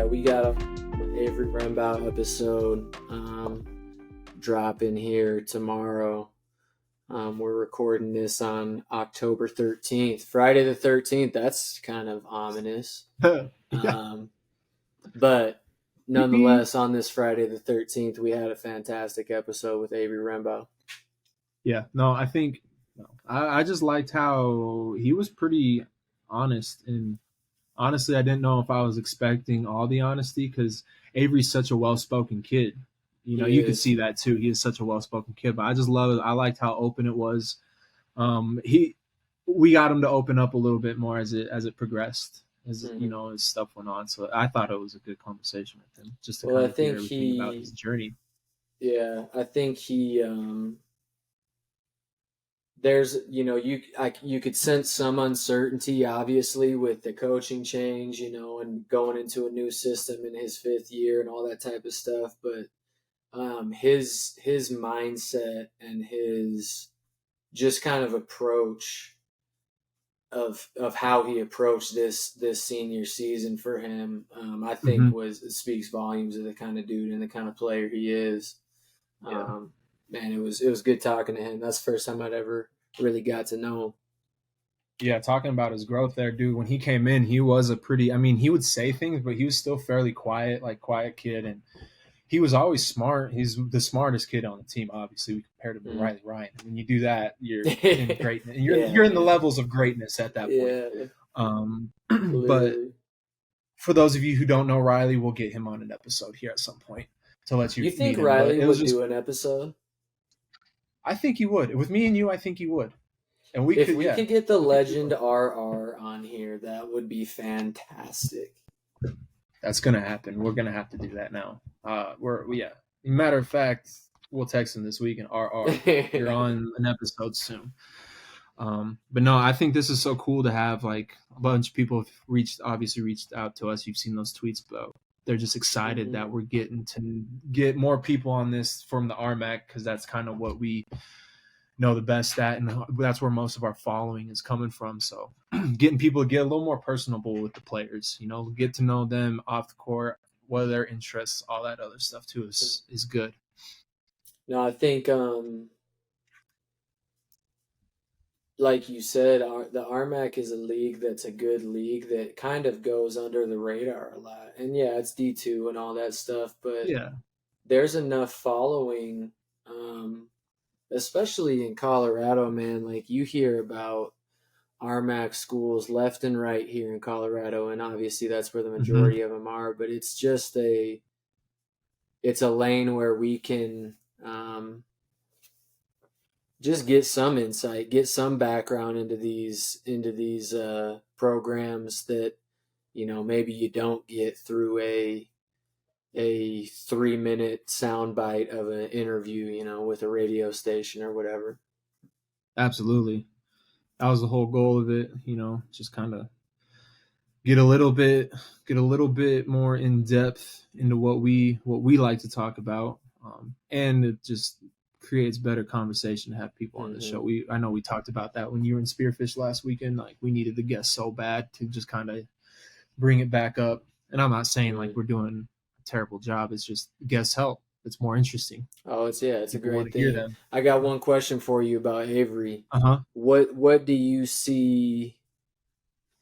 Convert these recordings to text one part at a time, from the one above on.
we got a Avery Rembao episode dropping here tomorrow. We're recording this on October 13th, Friday the 13th. That's kind of ominous. Yeah. But nonetheless, on this Friday the 13th, we had a fantastic episode with Avery Rembao. Yeah, no, I just liked how he was pretty honest, and honestly, I didn't know if I was expecting all the honesty because Avery's such a well-spoken kid. You know, you could see that too. He is such a well-spoken kid, but I just love it. I liked how open it was. We got him to open up a little bit more as it progressed, as you know, as stuff went on. So I thought it was a good conversation with him, just to kind of hear everything about his journey. Yeah, I think he. There's, you could sense some uncertainty, obviously, with the coaching change, and going into a new system in his 5th year and all that type of stuff. But his mindset and his just kind of approach of how he approached this senior season for him, I think speaks volumes of the kind of dude and the kind of player he is. Yeah. Man, it was good talking to him. That's the first time I'd ever really got to know him. Yeah, talking about his growth there, dude. When he came in, he was he would say things, but he was still fairly quiet kid, and he was always smart. He's the smartest kid on the team, obviously. We compared him to Riley Ryan. When you do that, you're in greatness. You're in the levels of greatness at that point. Yeah. But for those of you who don't know Riley, we'll get him on an episode here at some point to let you. You think Riley would do an episode? I think he would. With me and you, I think he would. And if we could get the legend RR on here, that would be fantastic. That's gonna happen. We're gonna have to do that now. Matter of fact, we'll text him this week and RR. You're on an episode soon. But no, I think this is so cool to have like a bunch of people have reached out to us. You've seen those tweets, but they're just excited that we're getting to get more people on this from the RMAC, because that's kind of what we know the best at, and that's where most of our following is coming from. So getting people to get a little more personable with the players, get to know them off the court, what are their interests, all that other stuff too is good. No, I think like you said, the RMAC is a league that's a good league that kind of goes under the radar a lot. And yeah, it's D2 and all that stuff, but there's enough following, especially in Colorado, man. Like, you hear about RMAC schools left and right here in Colorado, and obviously that's where the majority of them are, but it's just it's a lane where we can just get some insight, get some background into these programs that, maybe you don't get through a 3-minute soundbite of an interview, with a radio station or whatever. Absolutely. That was the whole goal of it, just kind of get a little bit more in depth into what we like to talk about. And it just creates better conversation to have people on the show. I know we talked about that when you were in Spearfish last weekend. Like, we needed the guests so bad to just kind of bring it back up. And I'm not saying like we're doing a terrible job. It's just guests help. It's more interesting. Oh, it's a great thing. I got one question for you about Avery. What do you see?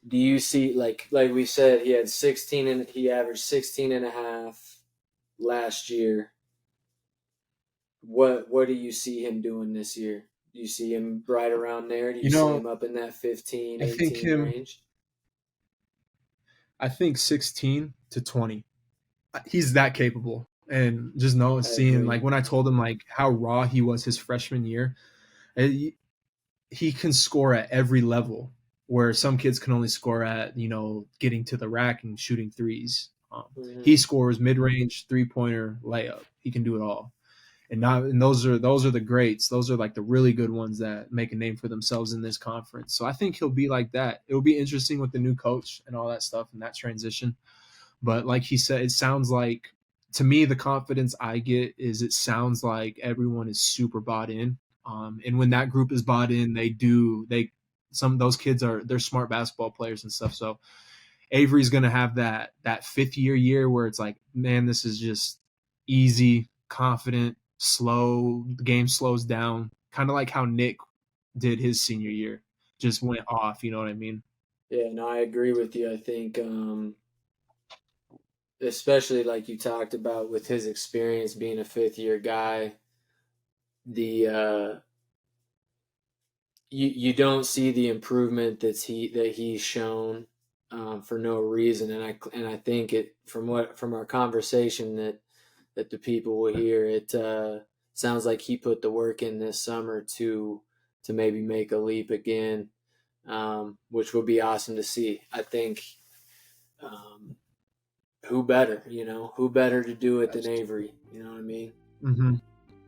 Do you see, like we said, he averaged 16 and a half last year. What do you see him doing this year? Do you see him right around there? Do you see him up in that 15, 18 range? I think 16 to 20. He's that capable. And just seeing, like, when I told him, like, how raw he was his freshman year, he can score at every level, where some kids can only score at, getting to the rack and shooting threes. He scores mid-range, three-pointer, layup. He can do it all. And those are the greats. Those are like the really good ones that make a name for themselves in this conference. So I think he'll be like that. It'll be interesting with the new coach and all that stuff and that transition. But like he said, it sounds like, to me, the confidence I get is it sounds like everyone is super bought in. And when that group is bought in, some of those kids they're smart basketball players and stuff. So Avery's going to have that fifth year where it's like, man, this is just easy, confident, slow. The game slows down, kind of like how Nick did his senior year, just went off. You know what I mean? Yeah, no, I agree with you. I think, especially like you talked about with his experience being a fifth year guy, the you don't see the improvement that he's shown for no reason, and I think it from our conversation that the people will hear it sounds like he put the work in this summer to maybe make a leap again, which would be awesome to see. I think um, who better, who better to do it than Avery? You know what I mean? Mm-hmm.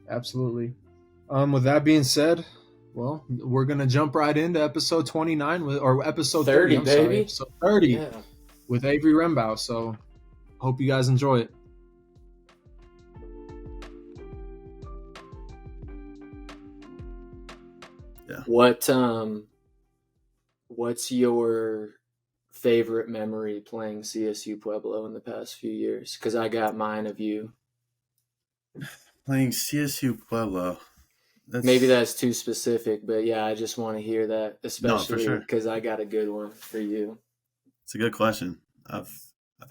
Absolutely. With that being said, well, we're gonna jump right into episode 29 or episode 30. 30, I'm sorry, baby. episode 30 Yeah. with Avery Rembao. So, hope you guys enjoy it. Yeah. What's your favorite memory playing CSU Pueblo in the past few years? Because I got mine of you. Playing CSU Pueblo. Maybe that's too specific, but yeah, I just want to hear that, especially because I got a good one for you. It's a good question. I've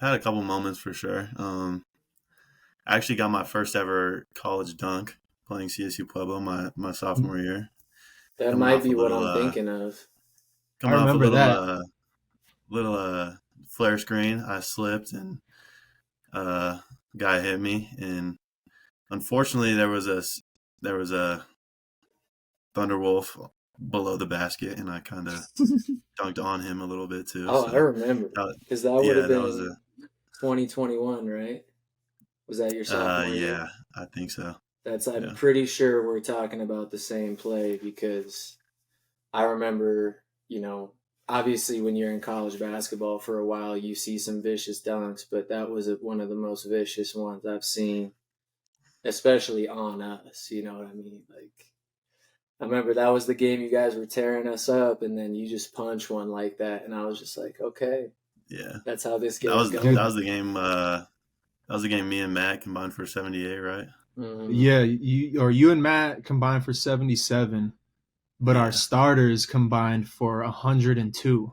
had a couple moments for sure. I actually got my first ever college dunk playing CSU Pueblo my sophomore year. That might be what I'm thinking of. Coming off a little little flare screen, I slipped and guy hit me, and unfortunately there was a Thunderwolf below the basket, and I kind of dunked on him a little bit too. Oh, so I remember because that would have been 2021, right? Was that your sophomore year? Yeah, I think so. I'm pretty sure we're talking about the same play because I remember, obviously when you're in college basketball for a while, you see some vicious dunks, but that was one of the most vicious ones I've seen, especially on us. You know what I mean? Like, I remember that was the game you guys were tearing us up, and then you just punch one like that, and I was just like, okay, yeah, that's how this game goes. That was the game. That was the game me and Matt combined for 78, right? Mm-hmm. Yeah, you and Matt combined for 77, but our starters combined for 102.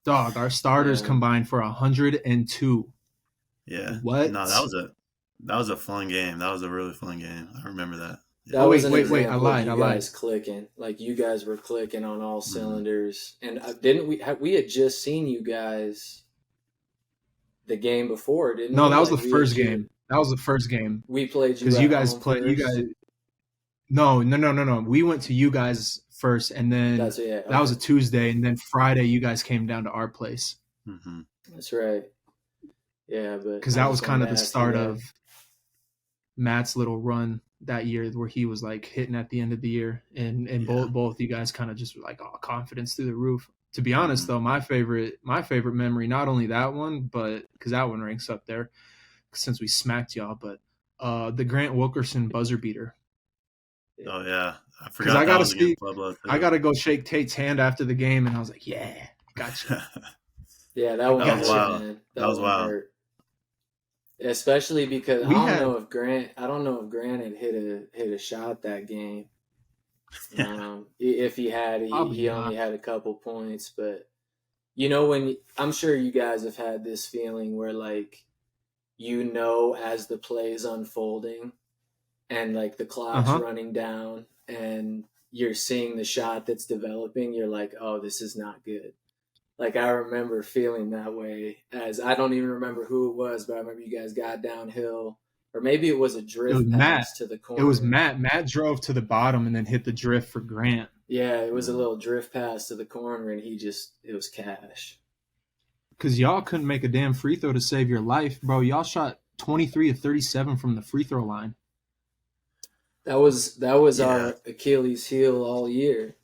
Dog, our starters combined for 102. Yeah. What? No, that was a fun game. That was a really fun game. I remember that. Yeah. That was an example of you guys clicking. Like, you guys were clicking on all cylinders. And didn't we had just seen you guys the game before, didn't we? No, that was the first game. That was the first game. We played you because you guys played first. You guys. No. We went to you guys first, and then that was a Tuesday, and then Friday you guys came down to our place. Mm-hmm. That's right. Yeah, but because that was kind of the start of Matt's little run that year, where he was like hitting at the end of the year, and both you guys kind of just were like, oh, confidence through the roof. To be honest, though, my favorite memory, not only that one, but because that one ranks up there since we smacked y'all, but the Grant Wilkerson buzzer beater. Oh yeah, I forgot. I gotta go shake Tate's hand after the game, and I was like, "Yeah, gotcha." Yeah, that one was wild. Man. That was wild. Hurt. Especially because I don't know if Grant had hit a shot that game. If he had, he only had a couple points, but when I'm sure you guys have had this feeling where like, as the play is unfolding and like the clock's running down and you're seeing the shot that's developing, you're like, oh, this is not good. Like, I remember feeling that way, as I don't even remember who it was, but I remember you guys got downhill, or maybe it was a drift pass to the corner. It was Matt. Matt drove to the bottom and then hit the drift for Grant. Yeah, it was a little drift pass to the corner, and it was cash. Because y'all couldn't make a damn free throw to save your life, bro. Y'all shot 23 of 37 from the free throw line. That was our Achilles heel all year.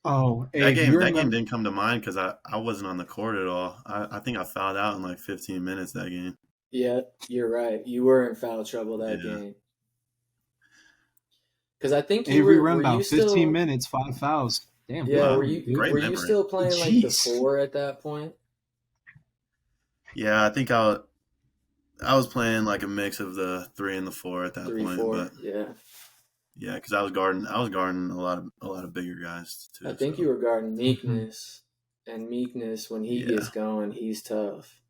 Oh, that game didn't come to mind because I wasn't on the court at all. I think I fouled out in like 15 minutes that game. Yeah, you're right. You were in foul trouble that game. Because I think Avery Rembao, 15 minutes, 5 fouls. Damn, Yeah, good Wow, were memory, you dude. great were you memory. still playing like the Jeez. 4 at that point? Yeah, I think I was playing like a mix of the 3 and the 4 at that Three, point, four, but yeah. yeah, because I was guarding a lot of bigger guys I too. think you So were guarding Mhm. Meekness, and Meekness when he gets yeah, going, he's tough.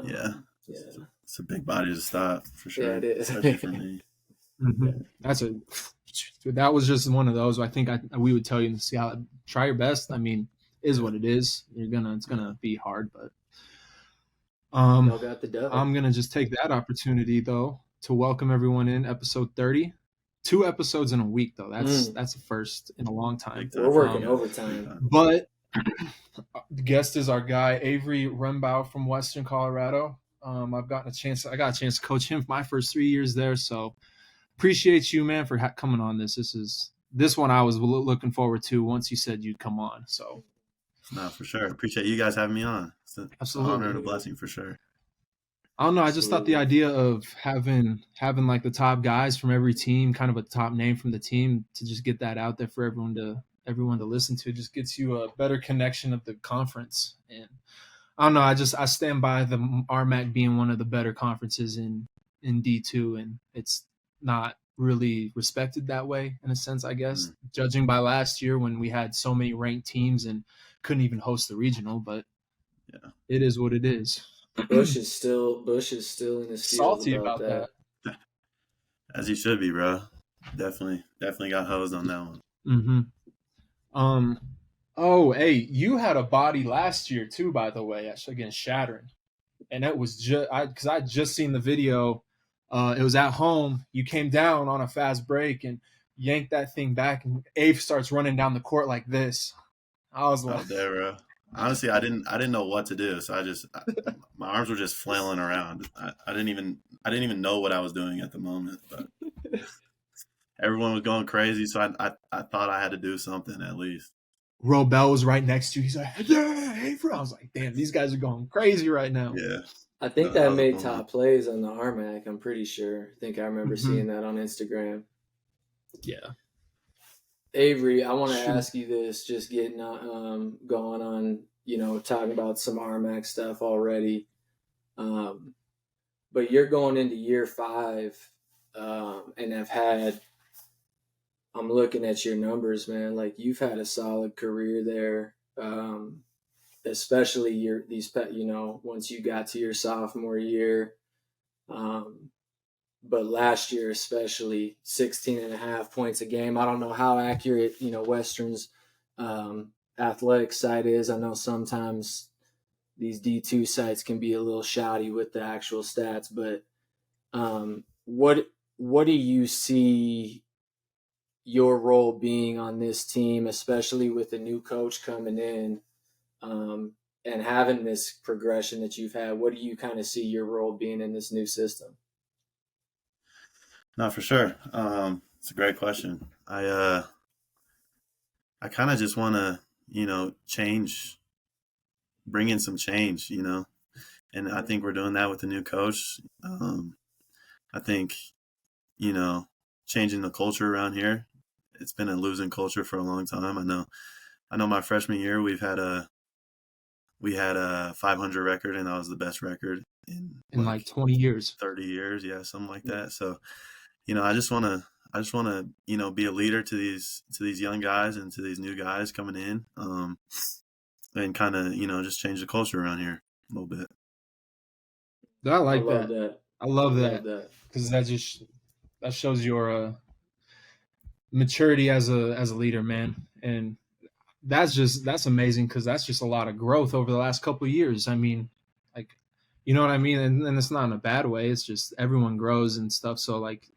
yeah, Yeah, it's a big body to stop for yeah, it sure, is. especially for me. Mhm. Yeah, That was just one of those. I think we would tell you to see how try your best. I mean, is Yeah, what it is. It's yeah. gonna be hard, but y'all got the dub. I'm gonna just take that opportunity though to welcome everyone in episode 30. 2 episodes in a week though. Mm, That's a first in a long time. Big we're time for you working guys. Big overtime. time. But the guest is our guy Avery Rembao from Western Colorado. I got a chance to coach him my first 3 years there. So appreciate you, man, for coming on this. This one I was looking forward to once you said you'd come on. So No, for sure. Appreciate you guys having me on. It's an honor absolutely. and a blessing for sure. I don't know. I just thought the Absolutely. idea of having like the top guys from every team, kind of a top name from the team, to just get that out there for everyone to listen to, just gets you a better connection of the conference. And I don't know. I stand by the RMAC being one of the better conferences in D2, and it's not really respected that way in a sense, I guess, Mm, judging by last year when we had so many ranked teams and couldn't even host the regional. But yeah. it is what it is. Bush is still in his feels Salty about about that. that. As you should be, bro. Definitely got hosed on that one. Mm-hmm. Um. Oh, hey, you had a body last year too, by the way, against Shattering, and it was just because I just seen the video. It was at home. You came down on a fast break and yanked that thing back, and Ave starts running down the court like this. I was Oh, like, there, bro. Honestly, I didn't know what to do, so my arms were just flailing around. I didn't even know what I was doing at the moment, but everyone was going crazy, so I thought I had to do something at least. Robel was right next to you. He's like, yeah, Avery. I was like, damn, these guys are going crazy right now. Yeah, I no, think that that was made fun. top plays on the RMAC. I'm pretty sure. I think I remember Mm-hmm. seeing that on Instagram. Yeah. Avery, I want to Shoot. ask you this, just getting going on, talking about some RMAC stuff already. But you're going into year 5, and have had. I'm looking at your numbers, man. Like you've had a solid career there, especially once you got to your sophomore year. Um, but last year especially 16 and a half points a game. I don't know how accurate Western's athletic site is. I know sometimes these D2 sites can be a little shoddy with the actual stats, but what do you see your role being on this team, especially with a new coach coming in, um, and having this progression that you've had? What do you kind of see your role being in this new system? No, for sure. It's a great question. I kind of just want to change, bring in some change, and I think we're doing that with the new coach. I think you know changing the culture around here. It's been a losing culture for a long time. I know. My freshman year, we had a 500 record, and that was the best record in In like like 20 years. 30 years, yeah, something like that. So I just want to be a leader to these young guys and to these new guys coming in, and kind of just change the culture around here a little bit. I I like love that. that. I I love love that that. because that shows your maturity as a leader, man. And that's amazing because that's just a lot of growth over the last couple of years. I mean, like, you know what I mean? And it's not in a bad way. It's just everyone grows and stuff. So like,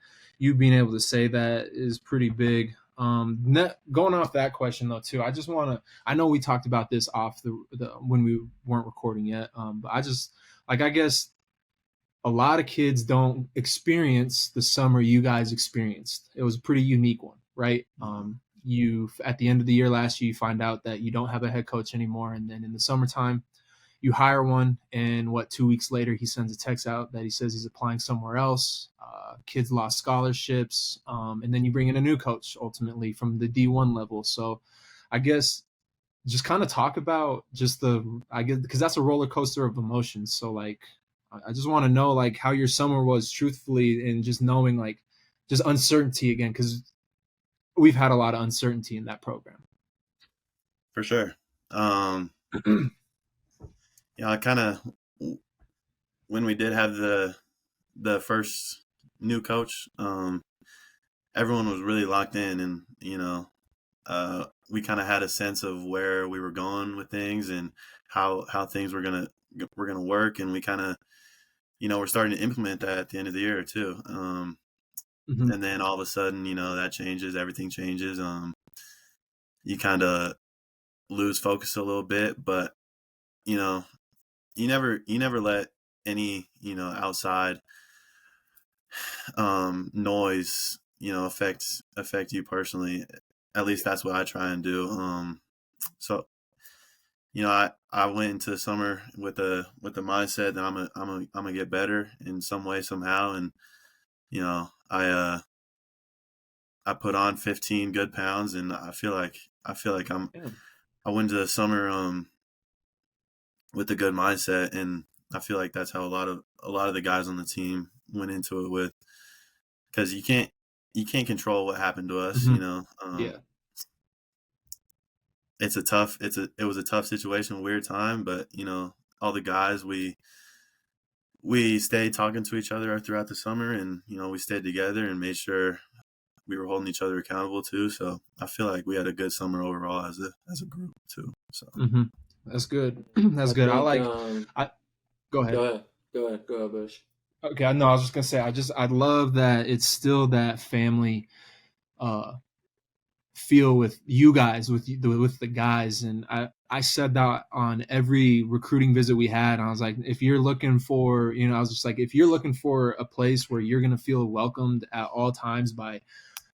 you being able to say that is pretty big. Going off that question though too, I just want to. I know we talked about this off the when we weren't recording yet. But I just like I guess a lot of kids don't experience the summer you guys experienced. It was a pretty unique one, right? You at the end of the year last year, you find out that you don't have a head coach anymore, and then in the summertime, you hire one, and 2 weeks later he sends a text out that he says he's applying somewhere else. Kids lost scholarships, and then you bring in a new coach ultimately from the D1 level. So I guess just kind of talk about just I guess because that's a roller coaster of emotions. So like I just want to know like how your summer was truthfully, and just knowing like just uncertainty again, because we've had a lot of uncertainty in that program. For sure. I kind of, when we did have the first new coach, everyone was really locked in, and we kind of had a sense of where we were going with things and how things were gonna work, and we kind of we're starting to implement that at the end of the year too. And then all of a sudden that changes, everything changes. You kind of lose focus a little bit, but you never let any outside noise affect you personally. At least that's what I try and do. So I went into the summer with the mindset that I'm gonna get better in some way somehow, and I put on 15 good pounds, and I feel like I went to the summer with a good mindset, and I feel like that's how a lot of the guys on the team went into it with, because you can't control what happened to us. Yeah. It was a tough situation, weird time, but all the guys, we stayed talking to each other throughout the summer, and we stayed together and made sure we were holding each other accountable too. So I feel like we had a good summer overall as a group too. So that's good. That's good. Think, Go ahead. Go ahead, Bush. Okay, I know. I was just gonna say, I love that it's still that family feel with you guys, with the guys, and I said that on every recruiting visit we had. I was like, if you're looking for, I was just like, if you're looking for a place where you're gonna feel welcomed at all times by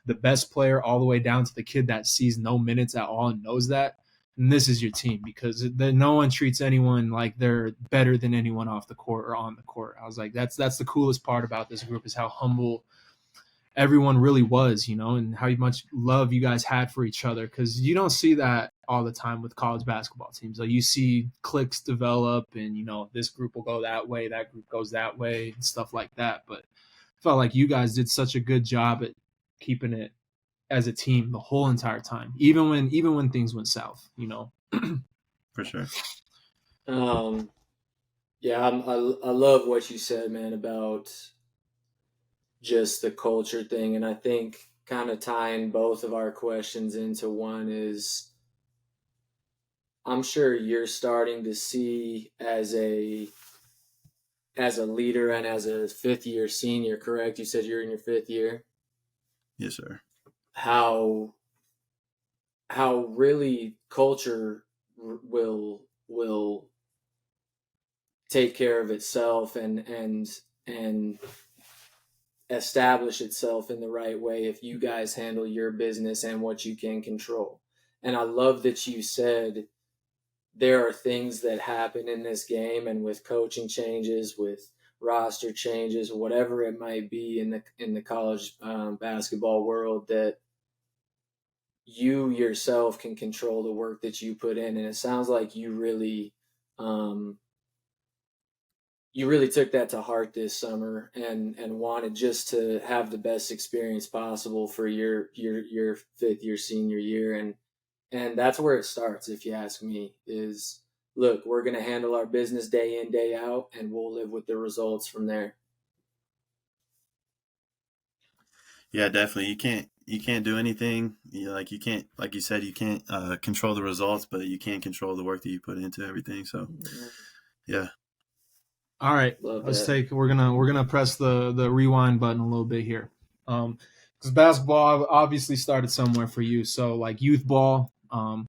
the best player all the way down to the kid that sees no minutes at all and knows that, and this is your team, because no one treats anyone like they're better than anyone off the court or on the court. I was like, that's the coolest part about this group, is how humble everyone really was, and how much love you guys had for each other, because you don't see that all the time with college basketball teams. Like, you see cliques develop, and this group will go that way, that group goes that way, and stuff like that. But I felt like you guys did such a good job at keeping it as a team the whole entire time, even when things went south. For sure. Yeah, I love what you said, man, about just the culture thing. And I think kind of tying both of our questions into one is, I'm sure you're starting to see as a leader and as a fifth year senior, correct? You said you're in your fifth year. Yes, sir. How really culture will take care of itself and establish itself in the right way if you guys handle your business and what you can control. And I love that you said there are things that happen in this game, and with coaching changes, with roster changes, whatever it might be in the college basketball world, that you yourself can control the work that you put in. And it sounds like you really took that to heart this summer, and wanted just to have the best experience possible for your fifth year senior year. And that's where it starts, if you ask me, is, look, we're going to handle our business day in, day out, and we'll live with the results from there. Yeah, definitely. You can't do anything. Like you can't, like you said, you can't control the results, but you can't control the work that you put into everything. So, yeah. All right, we're gonna press the rewind button a little bit here, because basketball obviously started somewhere for you. So like youth ball, kind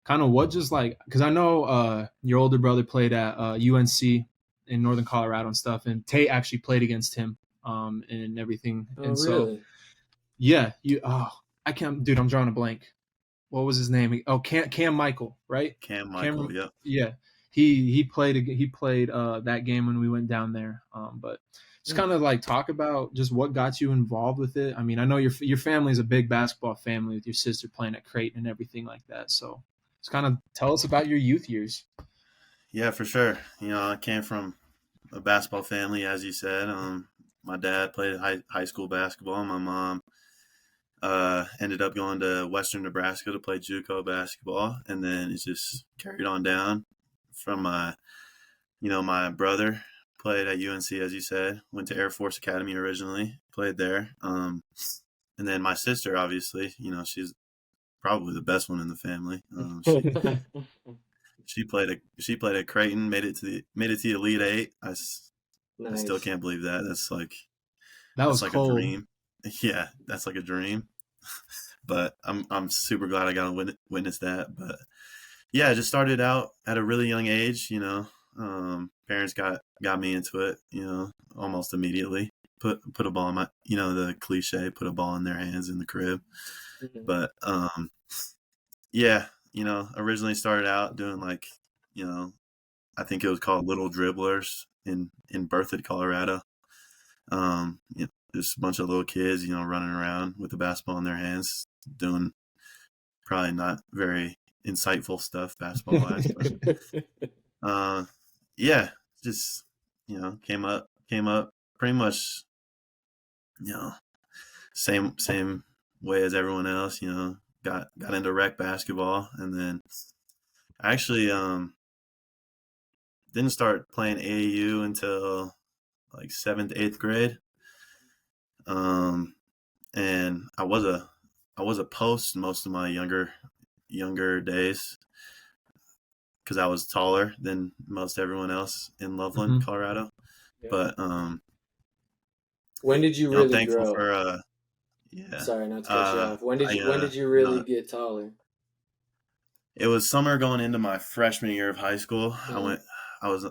of what, just like, because I know your older brother played at UNC in Northern Colorado and stuff, and Tate actually played against him and everything. Oh, and really? So yeah, I can't, dude, I'm drawing a blank. What was his name? Oh, Cam Michael, right? Cam Michael, yep. Yeah. he played that game when we went down there. But just kind of like talk about just what got you involved with it. I mean, I know your family is a big basketball family with your sister playing at Creighton and everything like that. So just kind of tell us about your youth years. Yeah, for sure. I came from a basketball family, as you said. My dad played high school basketball. My mom ended up going to Western Nebraska to play JUCO basketball, and then it just carried on down from my brother played at UNC, as you said, went to Air Force Academy originally, played there. And then my sister, obviously, she's probably the best one in the family. She played at Creighton, made it to the Elite Eight. I still Nice. can't believe that. That That's was like a cold. dream. Yeah, that's like a dream. But I'm super glad I got to witness that. But yeah, I just started out at a really young age. Parents got me into it. Almost immediately. Put a ball in the cliche, put a ball in their hands in the crib. Mhm. But yeah, originally started out doing like, I think it was called Little Dribblers in Berthoud, Colorado. Just a bunch of little kids, running around with the basketball in their hands, doing probably not very insightful stuff basketball wise, but uh, yeah, just came up pretty much, you know, same way as everyone else. Got into rec basketball, and then I actually didn't start playing AAU until like seventh, eighth grade. Um, and I was a post most of my younger days because I was taller than most everyone else in Loveland, Mhm. Colorado. Yeah. But When did you really thankful grow? for yeah. Sorry, not to cut you Uh, off. When did I you really no, get taller? it was summer going into my freshman year of high school. Mm. I was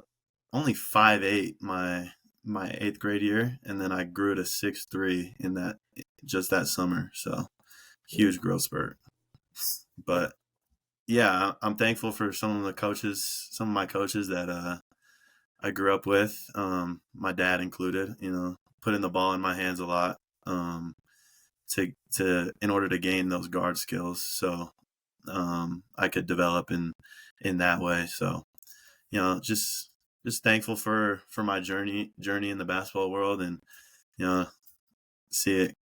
only 5'8" my eighth grade year, and then I grew to 6'3" in that summer. So huge growth spurt. But yeah, I'm thankful for some of my coaches that I grew up with, my dad included. Putting the ball in my hands a lot, um, to in order to gain those guard skills, so I could develop in that way. So just thankful for my journey in the basketball world, and you know, see it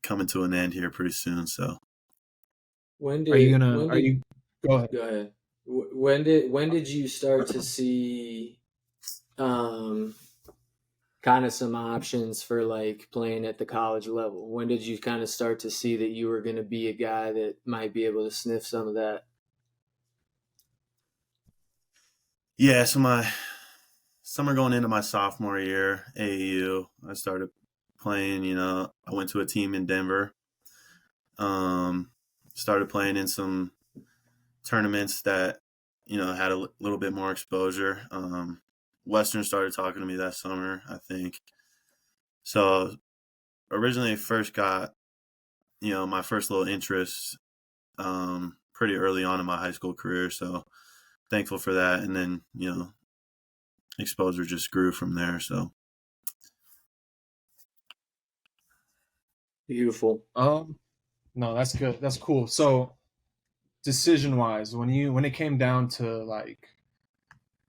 coming to an end here pretty soon. So Are you go ahead. go ahead. When did you start to see um kind of some options for like playing at the college level? When did you kind of start to see that you were going to be a guy that might be able to sniff some of that? yeah, so my summer going into my sophomore year, AAU, I started playing. I went to a team in Denver. Um, Started playing in some tournaments that had a little bit more exposure. Western started talking to me that summer, I think. So originally, first got my first little interest pretty early on in my high school career. So thankful for that, and then exposure just grew from there. So Beautiful. No, that's good. That's cool. So decision wise, when it came down to like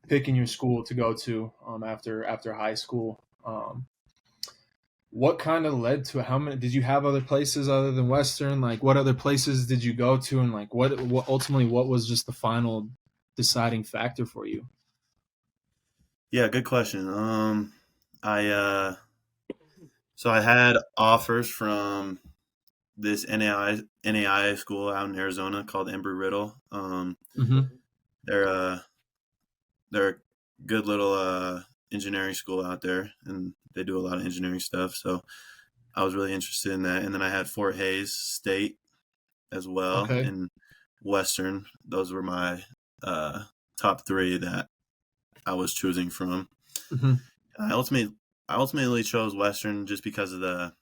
picking your school to go to after high school, what kind of led to how many did you have other places other than Western? Like what other places did you go to, and like what ultimately what was just the final deciding factor for you? yeah, good question. I so I had offers from this NAI school out in Arizona called Embry Riddle. Mm-hmm. They're they're a good little engineering school out there, and they do a lot of engineering stuff. So I was really interested in that. And then I had Fort Hays State as well, Okay. and Western. Those were my uh, top three that I was choosing from. Mm-hmm. I ultimately chose Western just because of the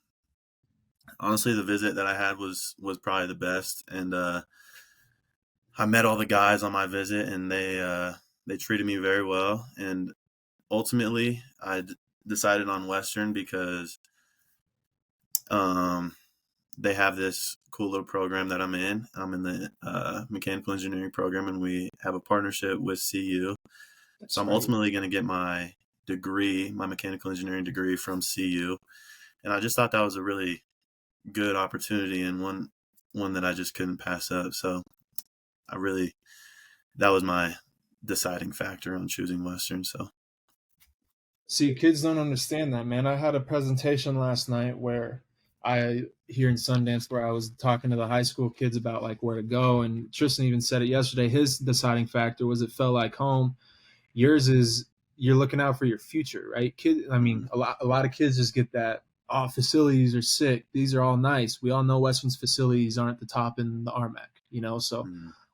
visit that I had was probably the best, and I met all the guys on my visit, and they treated me very well, and ultimately I decided on Western because they have this cool little program that I'm in. I'm in the mechanical engineering program, and we have a partnership with CU. That's So I'm right. ultimately going to get my degree, my mechanical engineering degree from CU. And I just thought that was a really good opportunity and one that I just couldn't pass up. So that was my deciding factor on choosing Western. So See, kids don't understand that, man. I had a presentation last night here in Sundance where I was talking to the high school kids about like where to go, and Tristan even said it yesterday. His deciding factor was it felt like home. Yours is you're looking out for your future, right? I mean, a lot of kids just get that. Oh, facilities are sick. These are all nice. We all know Western's facilities aren't the top in the RMAC, so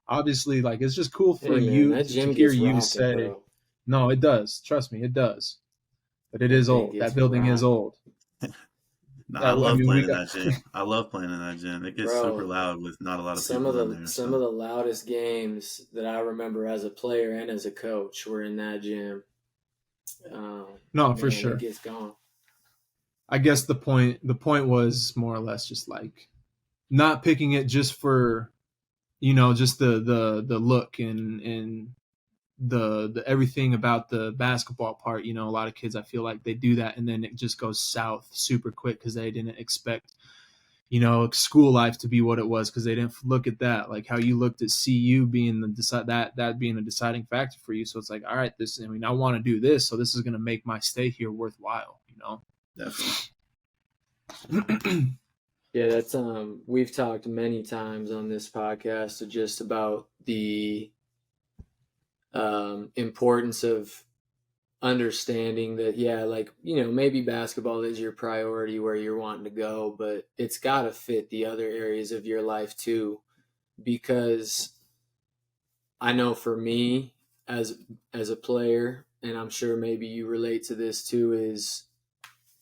obviously, like, it's just cool for Hey man, you that to gym hear gets you rocking, say, bro. no, it does. Trust me, it does. But it That is thing old. gets That building is rocking. old. no, I I love mean, we playing in got that gym. I love playing in that gym. It gets super Bro, loud with not a lot of some of people in the there. some of So the loudest games that I remember as a player and as a coach were in that gym. no, for Man, it sure. gets going. I guess the point was more or less just like not picking it just for just the look and the everything about the basketball part. A lot of kids, I feel like they do that and then it just goes south super quick because they didn't expect school life to be what it was because they didn't look at that, like how you looked at CU being that being a deciding factor for you. So it's like, all right, I want to do this, so this is going to make my stay here worthwhile. definitely. Yeah, that's we've talked many times on this podcast just about the importance of understanding that, yeah, like, maybe basketball is your priority where you're wanting to go, but it's got to fit the other areas of your life too, because I know for me as a player, and I'm sure maybe you relate to this too, is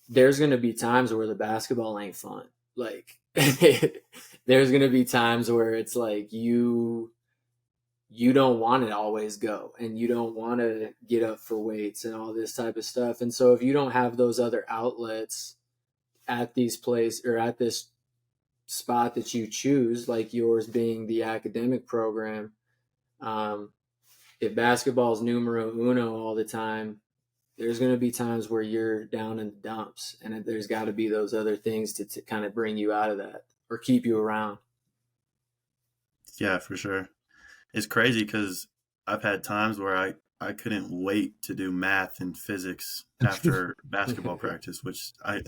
there's going to be times where the basketball ain't fun. Like there's going to be times where it's like you don't want to always go and you don't want to get up for weights and all this type of stuff. And so if you don't have those other outlets at these places or at this spot that you choose, like yours being the academic program, um, if basketball's numero uno all the time, there's going to be times where you're down in the dumps, and there's got to be those other things to kind of bring you out of that or keep you around. Yeah, for sure. It's crazy because I've had times where I couldn't wait to do math and physics after basketball practice, which I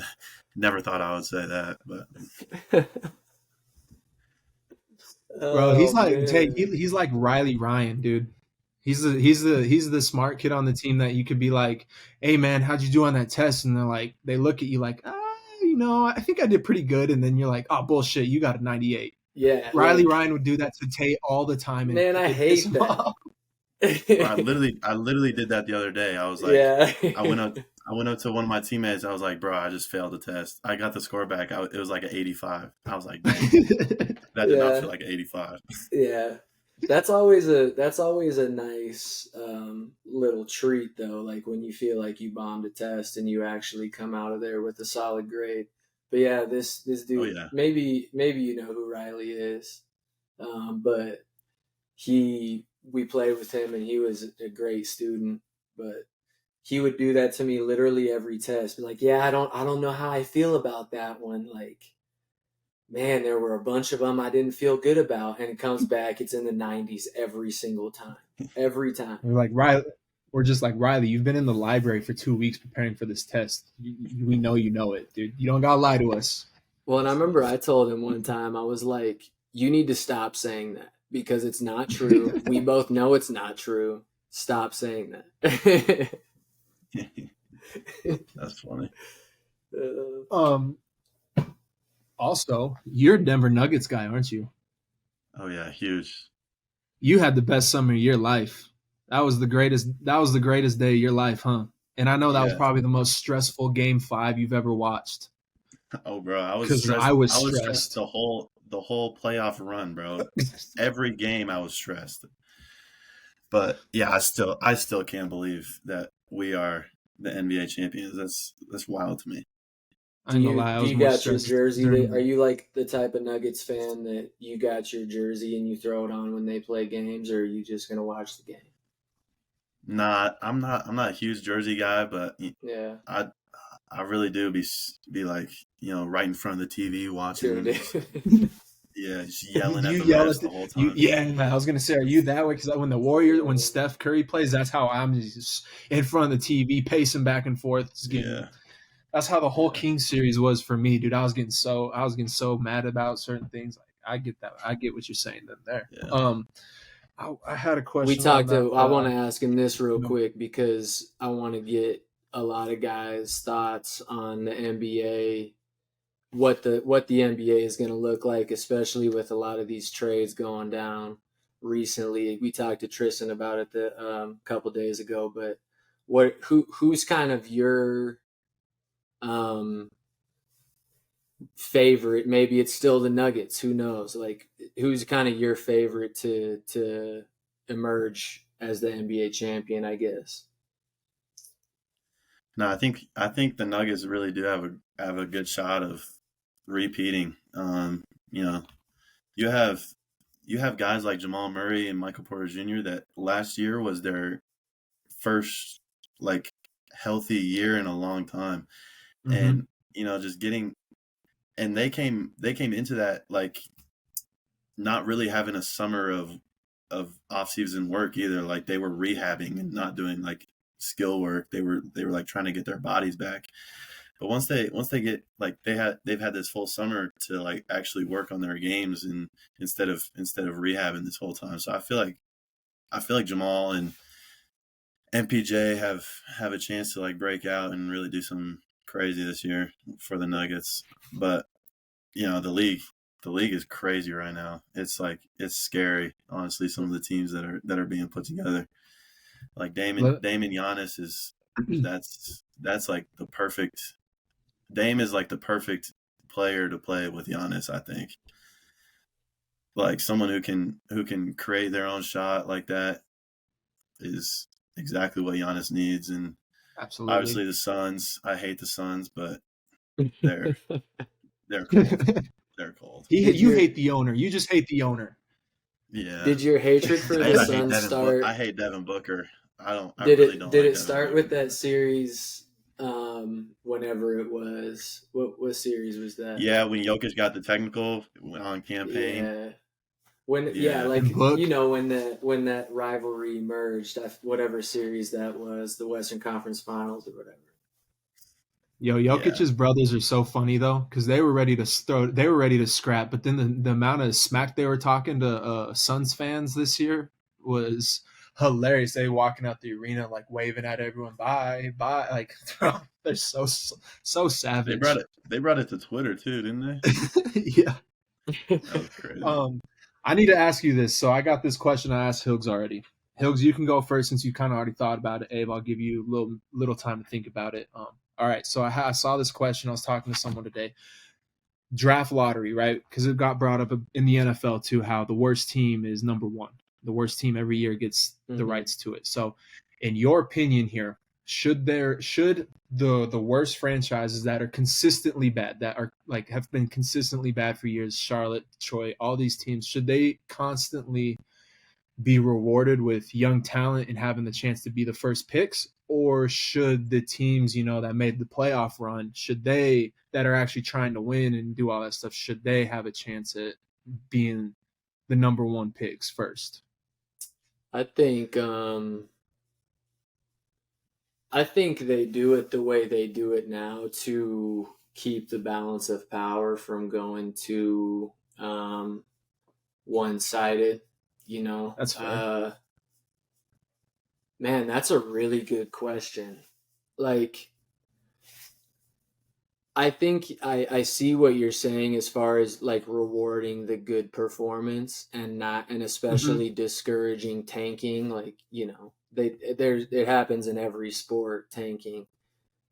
never thought I would say that. But Bro, he's Oh like man. he's like Riley Ryan, dude. He's the smart kid on the team that you could be like, hey man, how'd you do on that test? And they look at you like, I think I did pretty good. And then you're like, oh bullshit, you got a 98. Yeah, Riley like, Ryan would do that to Tate all the time, and man, I it'd piss hate him that. off. bro, I literally did that the other day. I was like, Yeah. I went up. I went up to one of my teammates. I was like, "Bro, I just failed the test." I got the score back. It was like an 85. I was like, "Dang, that did not Yeah. feel like an 85." Yeah. That's always a nice little treat though, like when you feel like you bombed a test and you actually come out of there with a solid grade. But yeah, this Oh dude, yeah, maybe you know who Riley is. But we played with him and he was a great student, but he would do that to me literally every test. Be like, "Yeah, I don't know how I feel about that one." Like, man, there were a bunch of them I didn't feel good about, and it comes back, it's in the 90s every single time. Every time. We're like Riley, we're just like Riley. You've been in the library for 2 weeks preparing for this test. We know you know it, dude. You don't gotta lie to us. Well, and I remember I told him one time, I was like, "You need to stop saying that because it's not true. We both know it's not true. Stop saying that." that's funny. um. Also, you're a Denver Nuggets guy, aren't you? Oh yeah, huge. You had the best summer of your life. That was the greatest. That was the greatest day of your life, huh? And I know that was Yeah. probably the most stressful Game 5 you've ever watched Oh bro, I was because stressed. I was I was stressed stressed. the whole playoff run, bro. Every game I was stressed. But yeah, I still can't believe that we are the NBA champions. That's wild to me. I ain't gonna lie, I Do was you more got your stressed jersey? Are during. you like the type of Nuggets fan that you got your jersey and you throw it on when they play games, or are you just gonna watch the game? I'm not a huge jersey guy, but Yeah, I I really do be like, right in front of the TV dude. watching, just yeah, just yelling You at the yell at refs the whole you. time. Yeah, I was gonna say, are you that way? Because when the Warriors, when Yeah. Steph Curry plays, that's how I'm just in front of the TV, pacing back and forth, just getting. Yeah, That's how the whole yeah, King series was for me, dude. I was getting so mad about certain things. Like I get that. I get what you're saying there. yeah. I had a We question on talked. that. I want to ask him this real No. quick because I want to get a lot of guys' thoughts on the NBA, what the NBA is going to look like, especially with a lot of these trades going down recently. We talked to Tristan about it the couple days ago, but who's kind of your um, favorite? Maybe it's still the Nuggets. Who knows? Like, who's kind of your favorite to emerge as the NBA champion? I guess. No, I think the Nuggets really do have a good shot of repeating. You know, you have you have guys like Jamal Murray and Michael Porter Jr. that last year was their first like healthy year in a long time, Mm-hmm. and just getting and they came into that like not really having a summer of off season work either. Like they were rehabbing and not doing like skill work. They were like trying to get their bodies back. But once they get like they've had this full summer to like actually work on their games and instead of rehabbing this whole time. So I feel like Jamal and MPJ have a chance to like break out and really do something crazy this year for the Nuggets. But the league is crazy right now. It's like it's scary, honestly. Some of the teams that are being put together, like Damon Giannis is that's like the perfect. Dame is like the perfect player to play with Giannis. I think like someone who can create their own shot like that is exactly what Giannis needs. And Absolutely. obviously the Suns. I hate the Suns, but they're they're cold. They're cold. Did You your hate the owner. You just hate the owner. Yeah, did your hatred for the and Suns I start? hate Devin Booker. I Did really it don't did like it Devin start with Booker. that series? Whenever it was, what series was that? Yeah, when Jokic got the technical, went on campaign. Yeah, when yeah, Yeah, And like Book, when that rivalry emerged, whatever series that was, the Western Conference Finals or whatever. yeah. Jokic's brothers are so funny though, because they were ready to they were ready to scrap, but then the amount of smack they were talking to Suns fans this year was hilarious. They walking out the arena like waving at everyone, bye, bye, like they're so savage. They brought it to Twitter too, didn't they? Yeah. That was crazy. I need to ask you this. So I got this question I asked Hills already. Hills, you can go first since you kind of already thought about it. Abe, I'll give you a little time to think about it. All right. So I saw this question. I was talking to someone today. Draft lottery, right? Because it got brought up in the NFL too. How the worst team is number one. The worst team every year gets the Mm-hmm. rights to it. So, in your opinion, here should the worst franchises that are consistently bad, that are like have been consistently bad for years, Charlotte, Detroit, all these teams, should they constantly be rewarded with young talent and having the chance to be the first picks, or should the teams that made the playoff run, should they that are actually trying to win and do all that stuff, should they have a chance at being the number one picks first? I think I think they do it the way they do it now to keep the balance of power from going to one sided. You know, That's fair. man, that's a really good question. Like, I think I see what you're saying as far as like rewarding the good performance and not, and Mm-hmm. especially discouraging tanking. Like, it happens in every sport, tanking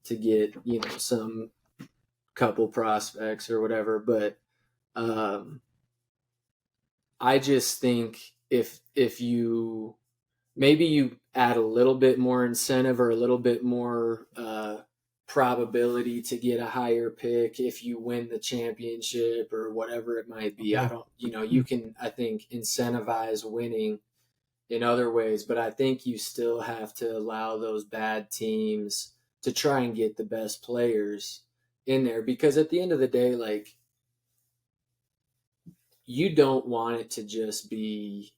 to get, some couple prospects or whatever. But um, I just think if you maybe you add a little bit more incentive or a little bit more probability to get a higher pick if you win the championship or whatever it might be. I Okay. don't, you can, I think, incentivize winning in other ways, but I think you still have to allow those bad teams to try and get the best players in there because at the end of the day, like, you don't want it to just be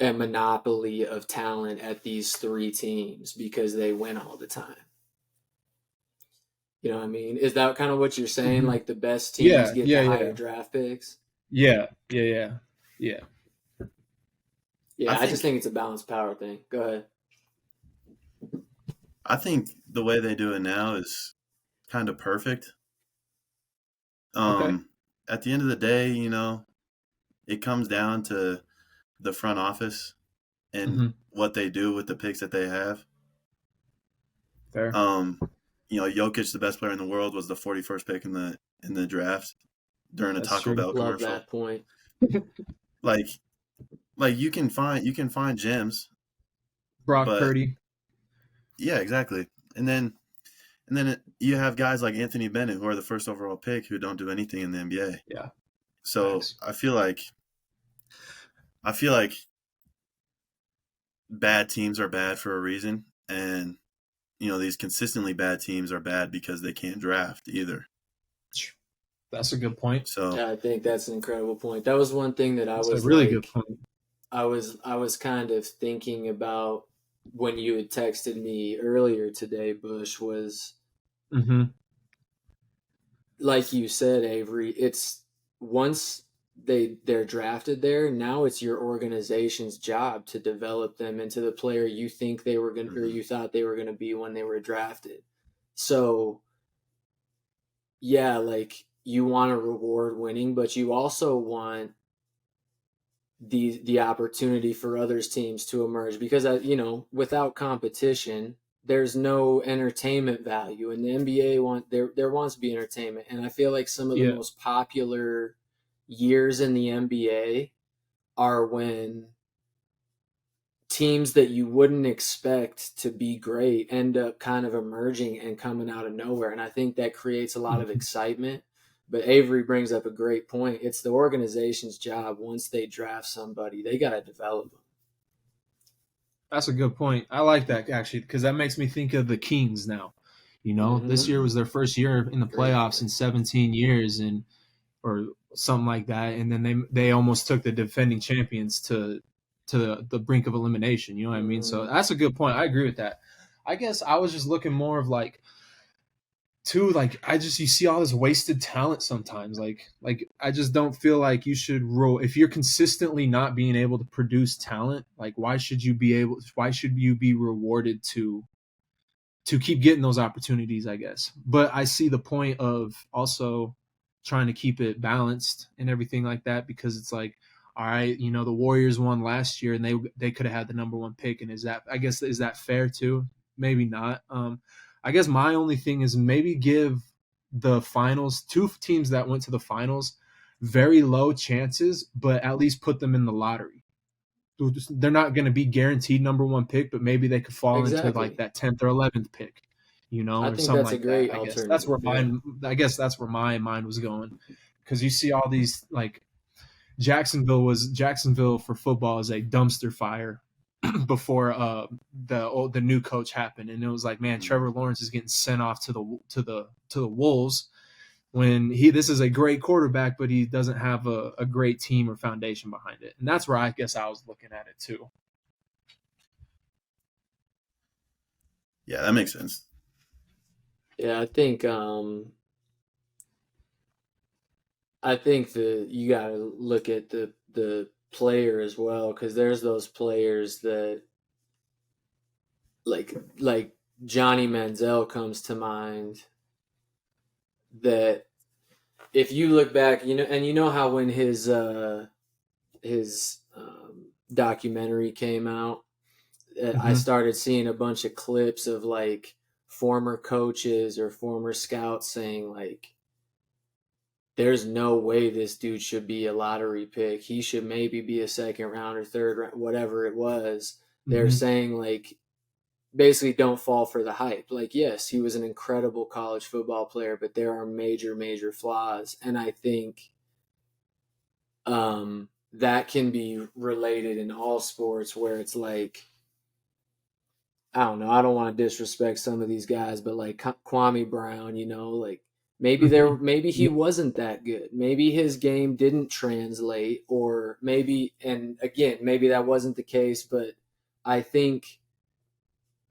a monopoly of talent at these three teams because they win all the time. You know what I mean? Is that kind of what you're saying? Mhm. Like the best teams Yeah, get the yeah, higher yeah, draft picks? yeah, yeah, yeah, yeah. I Yeah, I just think think it's a balanced power thing. Go ahead. I think the way they do it now is kind of perfect. Okay. Um, at the end of the day, it comes down to the front office and Hmm. what they do with the picks that they have. Fair. Um, Jokic, the best player in the world, was the 41st pick in the draft during a That's Taco true. Bell Love commercial. that point. Like you can find gems, Brock but Purdy. yeah, exactly. And then you have guys like Anthony Bennett who are the first overall pick who don't do anything in the NBA. Yeah. So Facts. I feel like bad teams are bad for a reason, and these consistently bad teams are bad because they can't draft either. That's a good point. So Yeah, I think that's an incredible point. That was one thing that That's a really good point. I was kind of thinking about when you had texted me earlier today, Bush, was Hmm. like you said, Avery, it's once they're drafted there, now it's your organization's job to develop them into the player you think they were going or mhm. you thought they were going to be when they were drafted. So, yeah, like you want to reward winning, but you also want the opportunity for others teams to emerge because without competition there's no entertainment value and the NBA there wants to be entertainment and I feel like some of the Yeah. most popular years in the NBA are when teams that you wouldn't expect to be great end up kind of emerging and coming out of nowhere. And I think that creates a lot of Mhm. excitement. But Avery brings up a great point. It's the organization's job once they draft somebody, they got to develop them. That's a good point. I like that actually because that makes me think of the Kings now. This Mm-hmm. year Mhm. was their first year in the Great playoffs point. in 17 years, and or something like that, and then they almost took the defending champions to the brink of elimination. You know what I mean? So Mm-hmm. that's a good point. I agree with that. I guess I was just looking more of like too like I just you see all this wasted talent sometimes like I just don't feel like you should roll if you're consistently not being able to produce talent. Like why should you be rewarded to keep getting those opportunities, I guess. But I see the point of also trying to keep it balanced and everything like that because it's like, all right, the Warriors won last year and they could have had the number one pick. And is that fair too? Maybe not. I guess my only thing is maybe give the finals two teams that went to the finals very low chances, but at least put them in the lottery. They're not going to be guaranteed number one pick, but maybe they could fall into like Exactly. that 10th or 11th pick, I or think something that's a like that. great I guess that's where alternative. Yeah. mine. I guess that's where my mind was going, because you see all these like Jacksonville for football is a dumpster fire before the new coach happened, and it was like, man, Mhm. Trevor Lawrence is getting sent off to the Wolves when this is a great quarterback, but he doesn't have a great team or foundation behind it, and that's where I guess I was looking at it too. Yeah, that makes sense. Yeah, I think that you got to look at the player as well because there's those players that like Johnny Manziel comes to mind that if you look back, and you know how when his documentary came out, I Mm-hmm. started seeing a bunch of clips of like former coaches or former scouts saying like there's no way this dude should be a lottery pick. He should maybe be a second round or third round, whatever it was. They're saying, like, basically don't fall for the hype. Like, yes, he was an incredible college football player, but there are major, major flaws. And I think that can be related in all sports where it's like, I don't know, I don't want to disrespect some of these guys, but like Kwame Brown, like maybe he Yeah. wasn't that good. Maybe his game didn't translate, or maybe, and again, maybe that wasn't the case, but I think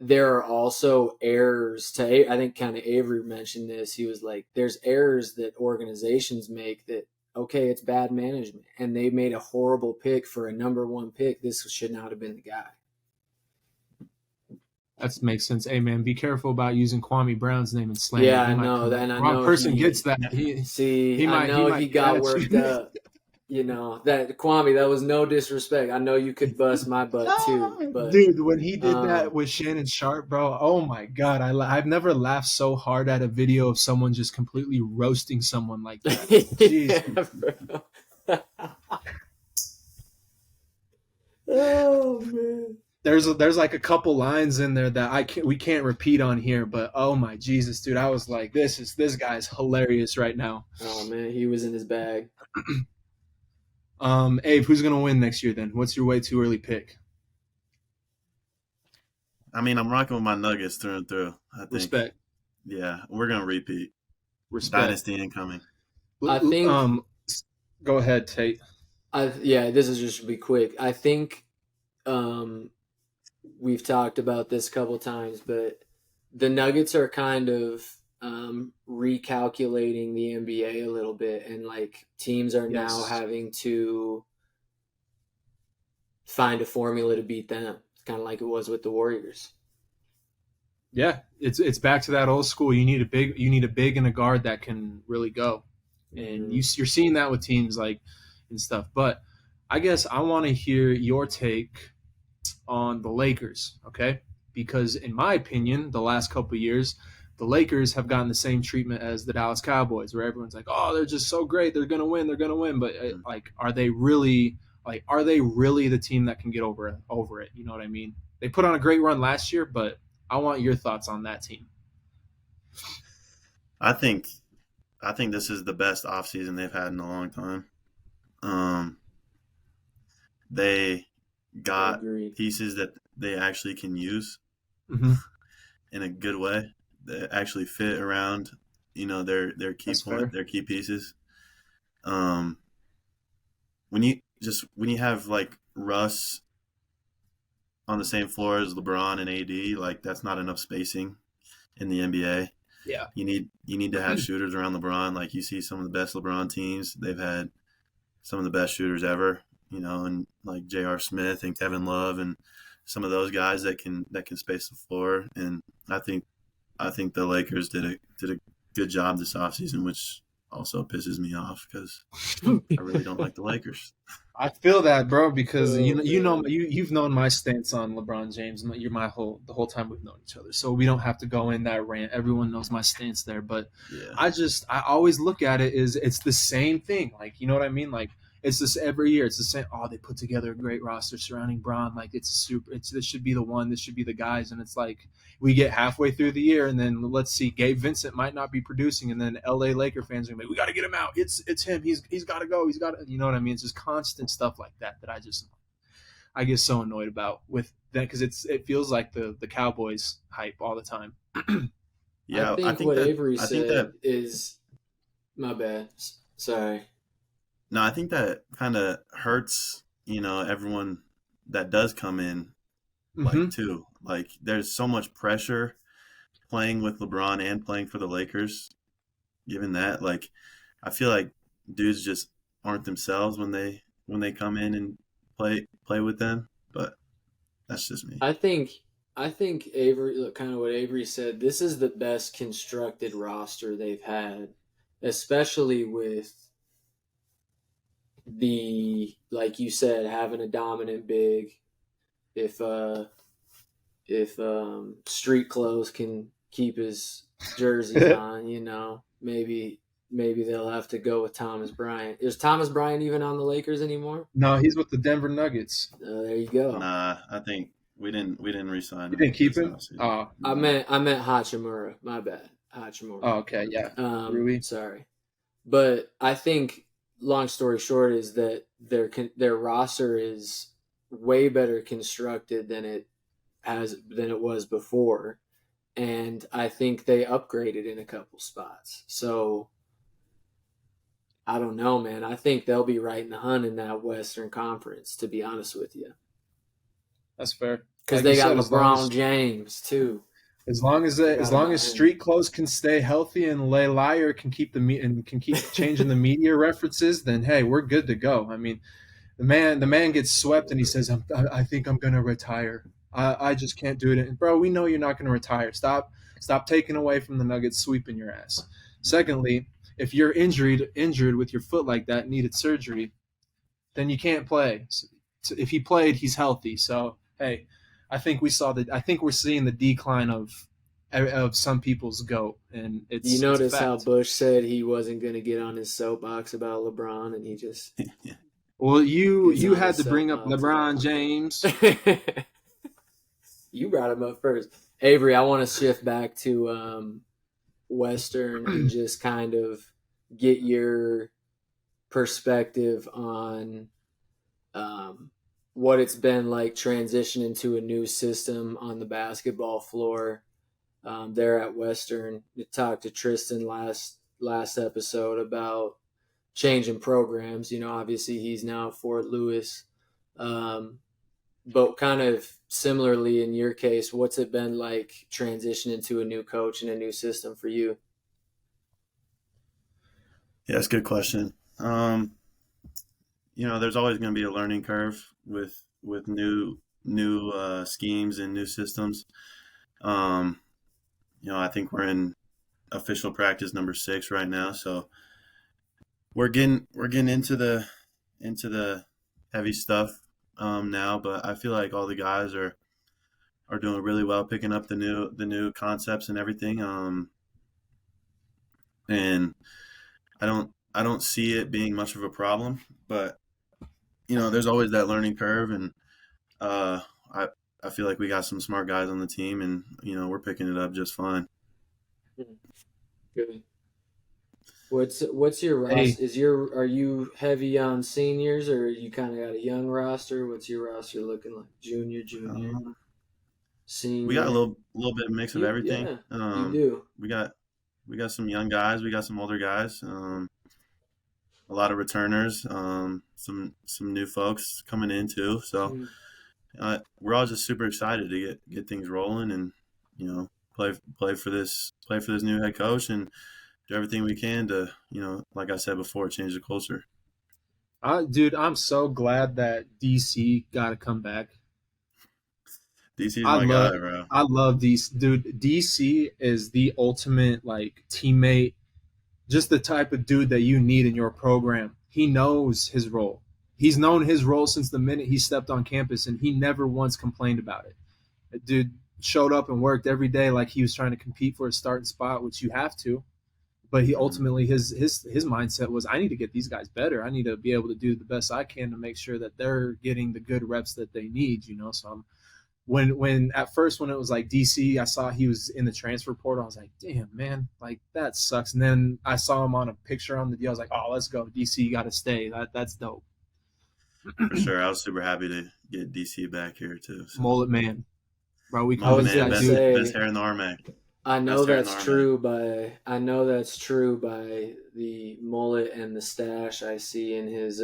there are also errors I think kind of Avery mentioned this. He was like, there's errors that organizations make that, okay, it's bad management, and they made a horrible pick for a number one pick. This should not have been the guy. That makes sense. Hey man, be careful about using Kwame Brown's name in slander. Yeah, I know that. And I wrong know person gets that. he got worked up. That Kwame, that was no disrespect. I know you could bust my butt too, but dude, when he did that with Shannon Sharp, bro, oh my god, I've never laughed so hard at a video of someone just completely roasting someone like that. Jeez. Yeah, oh man. There's like a couple lines in there that we can't repeat on here, but oh my Jesus, dude, I was like, this guy's hilarious right now. Oh man, he was in his bag. Abe, who's gonna win next year then? What's your way too early pick? I mean, I'm rocking with my Nuggets through and through. I think. Respect. Yeah, we're gonna repeat. Respect. Dynasty incoming. I think. Go ahead, Tate. This is just to be quick. I think we've talked about this a couple times, but the Nuggets are kind of recalculating the NBA a little bit, and like teams are now having to find a formula to beat them. It's kind of like it was with the Warriors. Yeah, it's back to that old school. You need a big and a guard that can really go, and you're seeing that with teams like and stuff. But I guess I want to hear your take on the Lakers, okay? Because in my opinion, the last couple of years, the Lakers have gotten the same treatment as the Dallas Cowboys, where everyone's like, "Oh, they're just so great, they're gonna win." But like, are they really the team that can get over it? You know what I mean? They put on a great run last year, but I want your thoughts on that team. I think this is the best offseason they've had in a long time. They got pieces that they actually can use in a good way that actually fit around, their key pieces. When you have like Russ on the same floor as LeBron and AD, like that's not enough spacing in the NBA. Yeah, you need to have shooters around LeBron. Like you see some of the best LeBron teams, they've had some of the best shooters ever. And like J.R. Smith and Kevin Love and some of those guys that can space the floor. And I think the Lakers did a good job this offseason, which also pisses me off because I really don't like the Lakers. I feel that, bro, because you've known my stance on LeBron James. You're the whole time we've known each other, so we don't have to go in that rant. Everyone knows my stance there, but yeah. I always look at it as it's the same thing. Like, you know what I mean? Like, it's this every year. It's the same. Oh, they put together a great roster surrounding Bron. Like, this should be the one. This should be the guys. And it's like we get halfway through the year, and then let's see, Gabe Vincent might not be producing, and then L.A. Laker fans are like, we got to get him out. It's him. He's got to go. He's got to. You know what I mean? It's just constant stuff like that I get so annoyed about with that because it feels like the Cowboys hype all the time. Yeah, I think what Avery said is my bad. Sorry. No, I think that kind of hurts, everyone that does come in, too. Like, there's so much pressure playing with LeBron and playing for the Lakers. Given that, like, I feel like dudes just aren't themselves when they come in and play with them. But that's just me. I think Avery, look, kind of what Avery said. This is the best constructed roster they've had, especially with like you said, having a dominant big. If Street Clothes can keep his jerseys on, maybe maybe they'll have to go with Thomas Bryant. Is Thomas Bryant even on the Lakers anymore? No, he's with the Denver Nuggets. There you go. Nah, I think we didn't re-sign You him didn't keep this him? offseason. Oh, I no. meant Hachimura. My bad, Hachimura. Oh, okay, yeah. Rui. Sorry, but I think long story short is that their roster is way better constructed than it was before, and I think they upgraded in a couple spots. So I don't know, man. I think they'll be right in the hunt in that Western Conference, to be honest with you. That's fair. Because Like they you got said, LeBron James too. as long as Forgot about him. street clothes can stay healthy and Lay Liar can keep changing the media references, then hey, we're good to go. I mean, the man gets swept and he says, I think I'm gonna retire. I just can't do it. And bro, we know you're not gonna retire. Stop taking away from the Nuggets, sweeping your ass. Secondly, if you're injured with your foot like that, needed surgery, then you can't play. So if he played, he's healthy. So hey, I think we're seeing the decline of some people's GOAT, and You it's a notice how fact. Bush said he wasn't going to get on his soapbox about LeBron, and he just Well, gets you on had his to bring up soapbox LeBron James. You brought him up first. Avery, I want to shift back to Western and just kind of get your perspective on what it's been like transitioning to a new system on the basketball floor there at Western. You talked to Tristan last episode about changing programs. You know, obviously he's now at Fort Lewis. But kind of similarly in your case, what's it been like transitioning to a new coach and a new system for you? Yeah, that's a good question. There's always going to be a learning curve with new schemes and new systems. I think we're in official practice number 6 right now, so we're getting into the heavy stuff now. But I feel like all the guys are doing really well, picking up the new concepts and everything. And I don't see it being much of a problem, but there's always that learning curve, and uh, I I feel like we got some smart guys on the team, and we're picking it up just fine. Good. What's your Hey, roster? Are you heavy on seniors, or you kind of got a young roster? What's your roster looking like? Junior, Um, we got a senior. little bit of mix of everything. Yeah, you do. We got some young guys, we got some older guys, a lot of returners, some new folks coming in too. So Mm. we're all just super excited to get things rolling, and play for this new head coach, and do everything we can to like I said before, change the culture. dude, I'm so glad that DC got to come back. DC is I my love guy, bro. I love DC, dude. DC is the ultimate like teammate, just the type of dude that you need in your program. He knows his role. He's known his role since the minute he stepped on campus, and he never once complained about it. The dude showed up and worked every day like he was trying to compete for a starting spot, which you have to. But he Mhm. ultimately his mindset was, I need to get these guys better. I need to be able to do the best I can to make sure that they're getting the good reps that they need. So when at first when it was like DC, I saw he was in the transfer portal. I was like, damn man, like that sucks. And then I saw him on a picture on the deal. I was like, oh, let's go, DC, you got to stay. That's dope. For sure, I was super happy to get DC back here too. So, Mullet man, bro, we I can Mullet was use Man, gonna that best dude. best say hair in the RMAC, I know best hair in the that's RMAC. true by the mullet and the stash I see in his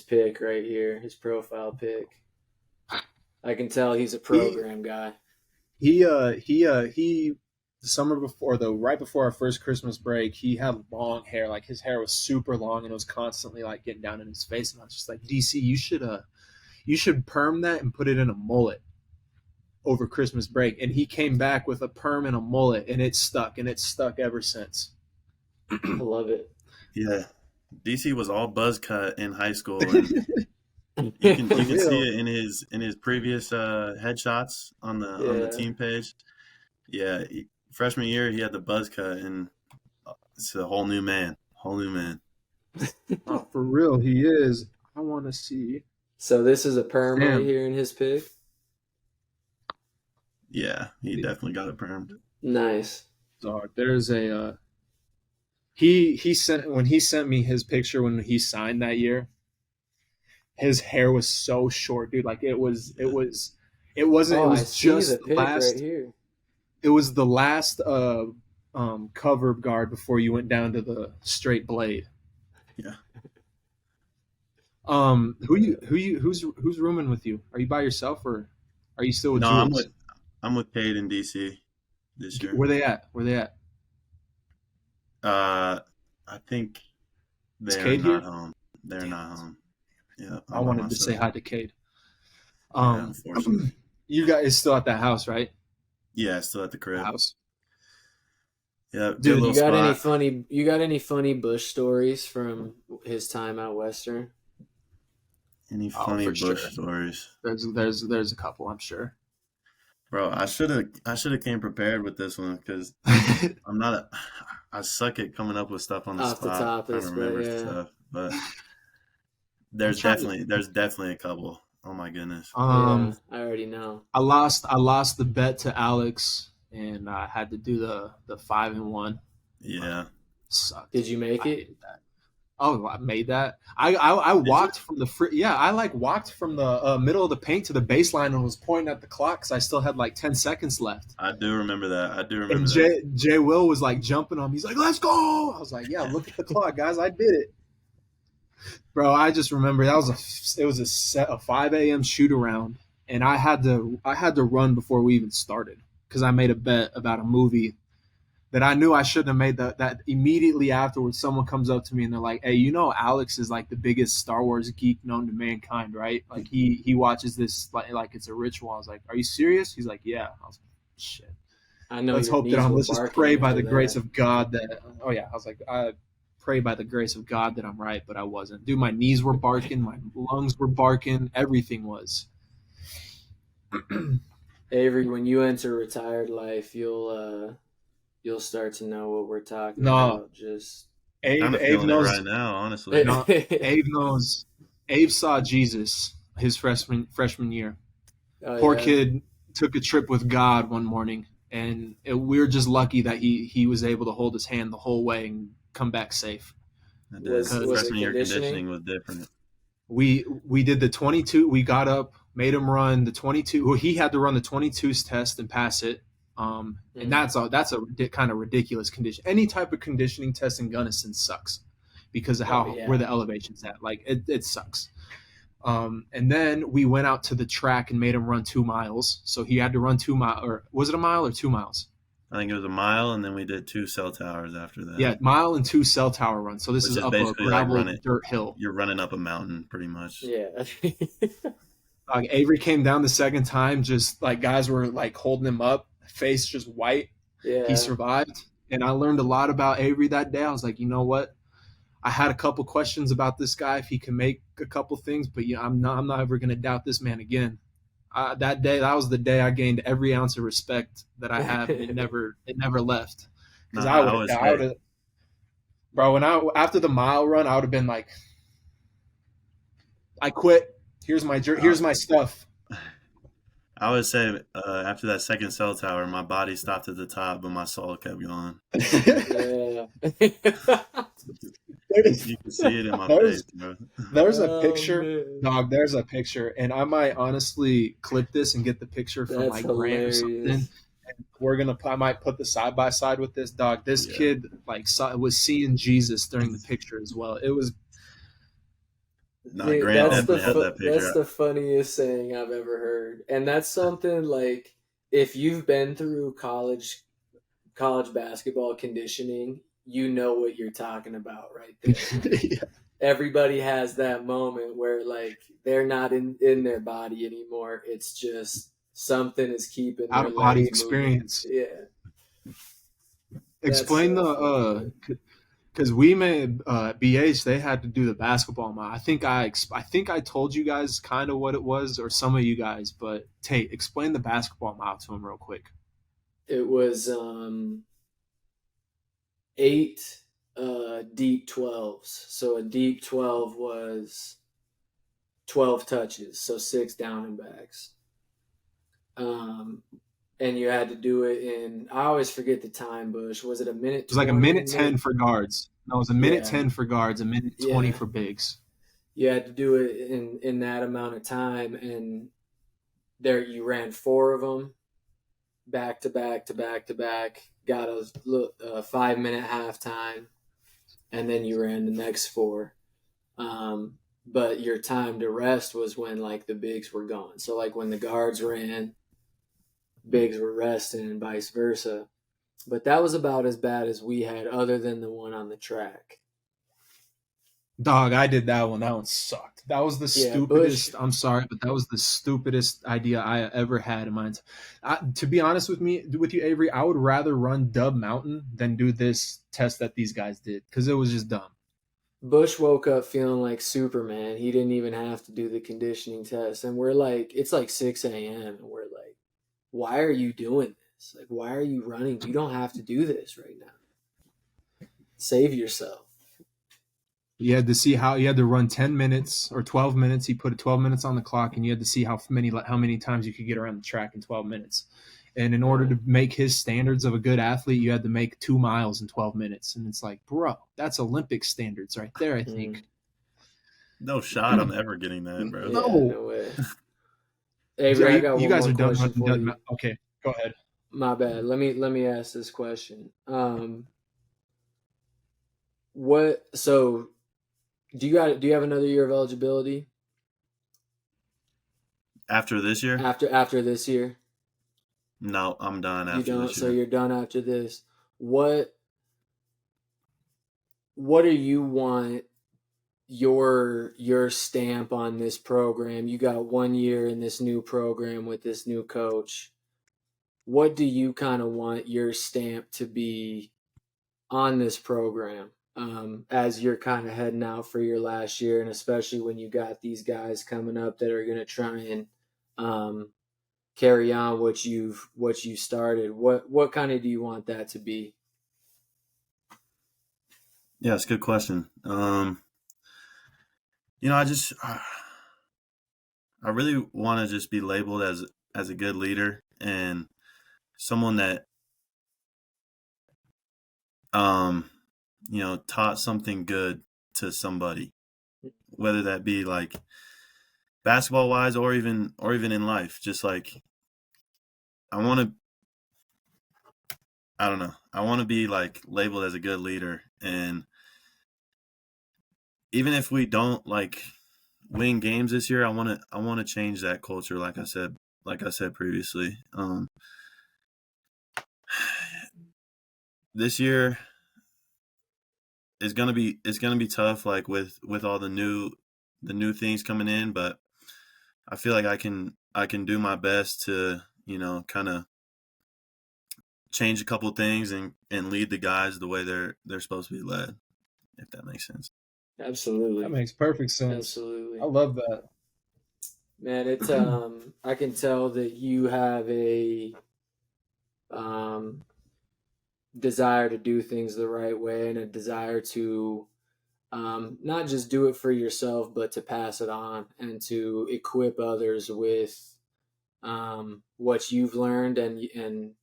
pic right here, his profile pic. I can tell he's a He program guy. he the summer before, though, right before our first Christmas break, he had long hair. Like his hair was super long and it was constantly like getting down in his face. And I was just like, DC, you should perm that and put it in a mullet over Christmas break. And he came back with a perm and a mullet, and it's stuck ever since. I love it. Yeah, DC was all buzz cut in high school, and you can For you can see real. it in his previous headshots on the Yeah. team page. Yeah, freshman year he had the buzz cut, and it's a whole new man. Whole new man. Oh, for real, he is. I want to see. So this is a perm right Damn. here in his pic. Yeah, he definitely got it permed. Nice. Dog, there's a he sent me his picture when he signed that year. His hair was so short, dude. Like it wasn't. It Oh, I was see the just the pic right last. here. It was the last cover guard before you went down to the straight blade. Yeah. Who's rooming with you? Are you by yourself or are you still with No, Jules? I'm with Cade in DC this year. Where they at? Where they at? I think Is they're Cade not here? home. They're not home. Yeah, I I'm by wanted to say myself. hi to Cade. Yeah, unfortunately. You guys still at that house, right? Yeah, still at the The crib. house. Yeah, good Dude, little You got spot. any funny Bush stories from his time out Western? Any funny for Bush sure. stories? There's a couple, I'm sure. Bro, I should have came prepared with this one because I suck at coming up with stuff on the Off the spot. top Trying of to this, but remember yeah. stuff, but I'm trying to- there's definitely a couple. Oh my goodness. Yeah, I already know. I lost the bet to Alex, and I had to do the 5-1. Yeah. Sucked. Did you make I it? hated that. Oh, I made that. I walked from the I like walked from the middle of the paint to the baseline and was pointing at the clock because I still had like 10 seconds left. I do remember that. And Jay Will was like jumping on me. He's like, "Let's go!" I was like, "Yeah, look at the clock, guys. I did it." Bro, I just remember it was a 5 a.m. shoot around, and I had to run before we even started because I made a bet about a movie that I knew I shouldn't have made. That immediately afterwards, someone comes up to me and they're like, "Hey, you know Alex is like the biggest Star Wars geek known to mankind, right? Like he watches this like it's a ritual." I was like, "Are you serious?" He's like, "Yeah." I was like, "Shit." I know. Let's your hope knees that were let's just barking pray by after the grace that. of God that. Oh yeah, I was like, I pray by the grace of God that I'm right, but I wasn't. Dude, my knees were barking, my lungs were barking, everything was. Avery, when you enter retired life, you'll start to know what we're talking No, about. Just Kind of Abe feeling it knows. right now, honestly. No, Abe knows. Abe saw Jesus his freshman year. Oh, Poor yeah. kid took a trip with God one morning, and we were just lucky that he was able to hold his hand the whole way and come back safe. Was it Freshman year conditioning? conditioning was different. We did the 22. We got up, made him run the 22. Well, he had to run the 22's test and pass it. And that's a kind of ridiculous condition. Any type of conditioning test in Gunnison sucks because of where the elevation's at. Like it sucks. And then we went out to the track and made him run 2 miles. So he had to run 2 miles, or was it a mile or 2 miles? I think it was a mile, and then we did 2 cell towers after that. Yeah, mile and 2 cell tower runs. So this is up a gravel dirt hill. You're running up a mountain, pretty much. Yeah. Like Avery came down the second time, just like guys were like holding him up, face just white. Yeah. He survived, and I learned a lot about Avery that day. I was like, you know what? I had a couple questions about this guy if he can make a couple things, but I'm not ever going to doubt this man again. That was the day I gained every ounce of respect that I have, and it never left. Because I would have, bro. After the mile run, I would have been like, I quit. Here's my stuff. I would say after that second cell tower, my body stopped at the top, but my soul kept going. Yeah. You can see it in my face, bro. There's a picture, dog. There's a picture, and I might honestly clip this and get the picture from like Grant or something. And I might put the side by side with this, dog. This kid was seeing Jesus during the picture as well. It was. Grant definitely had that picture. That's the funniest saying I've ever heard, and that's something like if you've been through college basketball conditioning, you know what you're talking about right there. Yeah. Everybody has that moment where like they're not in their body anymore. It's just something is keeping out of body experience. Yeah. Explain because we made BH. They had to do the basketball mile. I think I told you guys kind of what it was, or some of you guys. But Tate, explain the basketball mile to him real quick. It was 8 deep 12s. So a deep 12 was 12 touches, so 6 down and backs. And you had to do it in, I always forget the time, Bush. Was it a minute It was like 20? 1:10 for guards. No, it was a minute Yeah. 10 for guards, a minute 20 Yeah. for bigs. You had to do it in that amount of time, and there you ran 4 of them back to back to back to back. Got a 5-minute halftime, and then you ran the next 4. But your time to rest was when like the bigs were gone. So like when the guards ran, bigs were resting, and vice versa. But that was about as bad as we had, other than the one on the track. Dog, I did that one. That one sucked. That was the stupidest. Bush. I'm sorry, but that was the stupidest idea I ever had in mind. To be honest with you, Avery, I would rather run Dub Mountain than do this test that these guys did because it was just dumb. Bush woke up feeling like Superman. He didn't even have to do the conditioning test. And we're like, it's like 6 a.m. And we're like, why are you doing this? Like, why are you running? You don't have to do this right now. Save yourself. You had to see how you had to run 10 minutes or 12 minutes. He put 12 minutes on the clock, and you had to see how many times you could get around the track in 12 minutes. And in order to make his standards of a good athlete, you had to make 2 miles in 12 minutes. And it's like, bro, that's Olympic standards right there, I think. No shot I'm ever getting that, bro. Yeah, no way. Avery, I got you one guys more are done. question for you. Okay, go ahead. My bad. Let me ask this question. What? So, do you have another year of eligibility after this year? After this year? No, I'm done after this year. So you're done after this. What do you want your stamp on this program? You got 1 year in this new program with this new coach. What do you kind of want your stamp to be on this program as you're kind of heading out for your last year, and especially when you got these guys coming up that are going to try and carry on what you started? What kind of do you want that to be? Yeah, it's a good question. I really want to just be labeled as a good leader and someone that taught something good to somebody, whether that be like basketball wise or even in life. Just like I want to be like labeled as a good leader, and even if we don't like win games this year, I want to change that culture. Like I said previously, this year it's gonna be tough. Like with all the new things coming in, but I feel like I can do my best to kind of change a couple of things and lead the guys the way they're supposed to be led. If that makes sense. Absolutely. That makes perfect sense. Absolutely. I love that. Man, it's I can tell that you have a desire to do things the right way, and a desire to not just do it for yourself, but to pass it on and to equip others with what you've learned and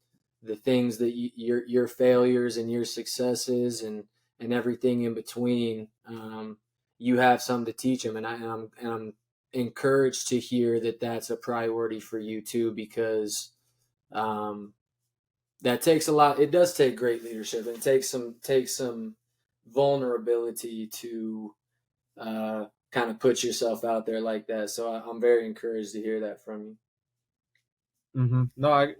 the things that your failures and your successes and everything in between. You have something to teach them, and I'm encouraged to hear that that's a priority for you too, because that takes a lot. It does take great leadership, and it takes some vulnerability to kind of put yourself out there like that. So I'm very encouraged to hear that from you. Mm-hmm. No, I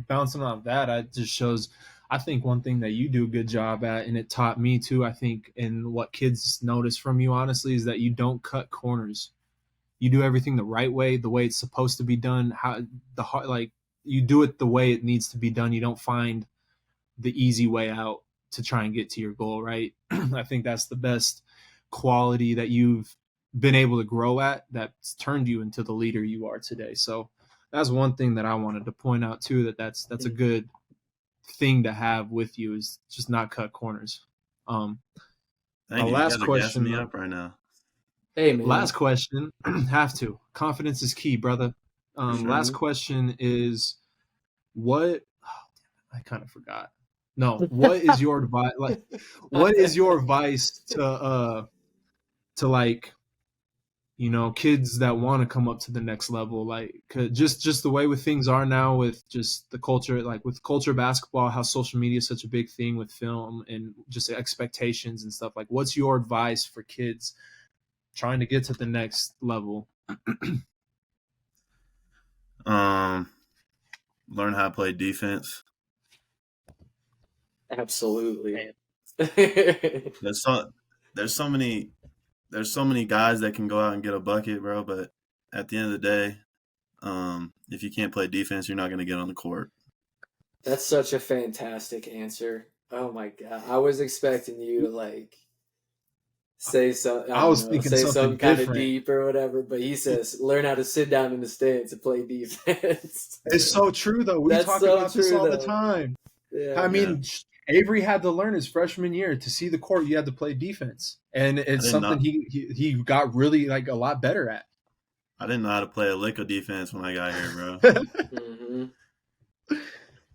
bouncing off that. It just shows. I think one thing that you do a good job at, and it taught me too. I think, and what kids notice from you, honestly, is that you don't cut corners. You do everything the right way, the way it's supposed to be done. You do it the way it needs to be done. You don't find the easy way out to try and get to your goal, right? I think that's the best quality that you've been able to grow at that's turned you into the leader you are today. So that's one thing that I wanted to point out too, that's a good thing to have with you is just not cut corners. Thank you. Last You guys are question. gassing me up right now. Hey, man. Last question. Have to. Confidence is key, brother. Last question is what? I kind of forgot. No, what is your advice? Like, what is your advice to like, you know, kids that want to come up to the next level? Like, just the way with things are now, with just the culture, like with culture basketball, how social media is such a big thing with film and just expectations and stuff. Like, what's your advice for kids trying to get to the next level? Learn how to play defense. Absolutely. There's so many guys that can go out and get a bucket, bro. But at the end of the day, if you can't play defense, you're not going to get on the court. That's such a fantastic answer. Oh my god, I was expecting you to like say something. I was thinking say something kind of different. deep or whatever. But he says, learn how to sit down in the stands and play defense. It's so true, though. We talk about this all the time. Yeah. I mean, Avery had to learn his freshman year to see the court. You had to play defense, and it's something he got really like a lot better at. I didn't know how to play a lick of defense when I got here, bro. Mm-hmm.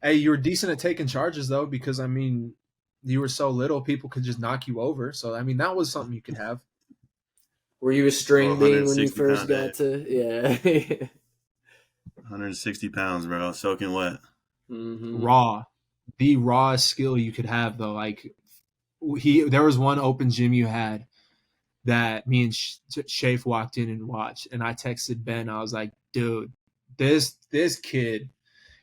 Hey, you were decent at taking charges, though, because, I mean, you were so little, people could just knock you over. So, I mean, that was something you could have. Were you a string bean when you first got to? Yeah. 160 pounds, bro. Soaking wet. Mm-hmm. Raw. The rawest skill you could have, though. Like, there was one open gym you had that me and Shafe walked in and watched. And I texted Ben. I was like, dude, this kid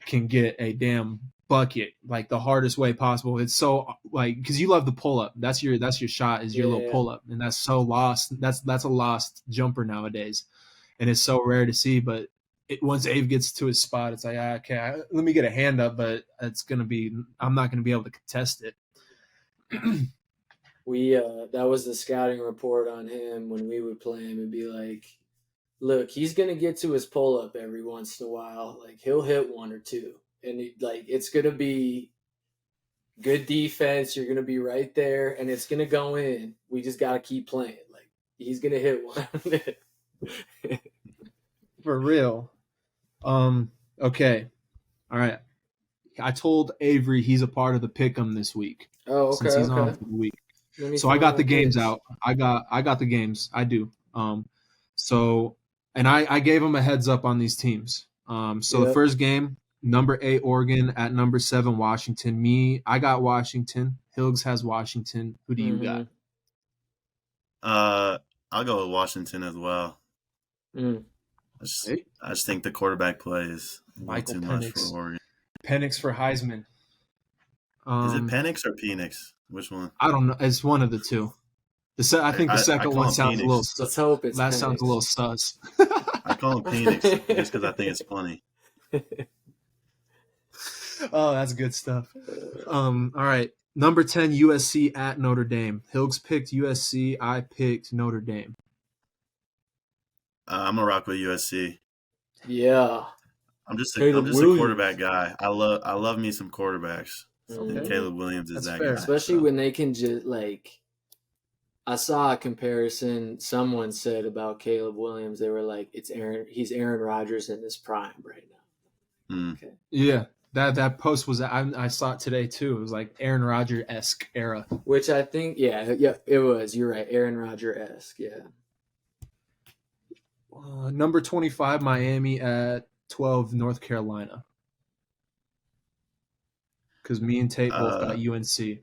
can get a damn bucket like the hardest way possible. It's so like because you love the pull up. That's your shot is your little pull up, and that's so lost. That's a lost jumper nowadays, and it's so rare to see. But once Abe gets to his spot, it's like okay, let me get a hand up, but I'm not gonna be able to contest it. We that was the scouting report on him when we would play him and be like, look, he's going to get to his pull-up every once in a while. Like, he'll hit one or two. And, it's going to be good defense. You're going to be right there, and it's going to go in. We just got to keep playing. Like, he's going to hit one. For real. Okay. All right. I told Avery he's a part of the Pick'em this week. Oh, okay. Since he's on for the week. So I got the games out. I got the games. I do. So – and I gave him a heads up on these teams. The first game, number 8 Oregon at number 7 Washington. I got Washington. Hilgs has Washington. Who do you got? I'll go with Washington as well. I just think the quarterback play is Michael too Penix. much for Oregon. Penix for Heisman. Is it Penix or Penix? Which one? I don't know. It's one of the two. I think the second one sounds a little. Let's hope it's that Penix. Sounds a little sus. I call him Penix just because I think it's funny. Oh, that's good stuff. All right, number 10 USC at Notre Dame. Hilgs picked USC. I picked Notre Dame. I'm gonna rock with USC. Yeah, I'm just a quarterback guy. I love me some quarterbacks. And Caleb Williams is that guy. Especially when they can just like. I saw a comparison someone said about Caleb Williams. They were like, he's Aaron Rodgers in his prime right now. Okay. Yeah, that post was I saw it today too. It was like Aaron Rodgers-esque era. Which I think, yeah, it was. You're right, Aaron Rodgers-esque, yeah. Number 25 Miami at 12 North Carolina. Because me and Tate both got UNC.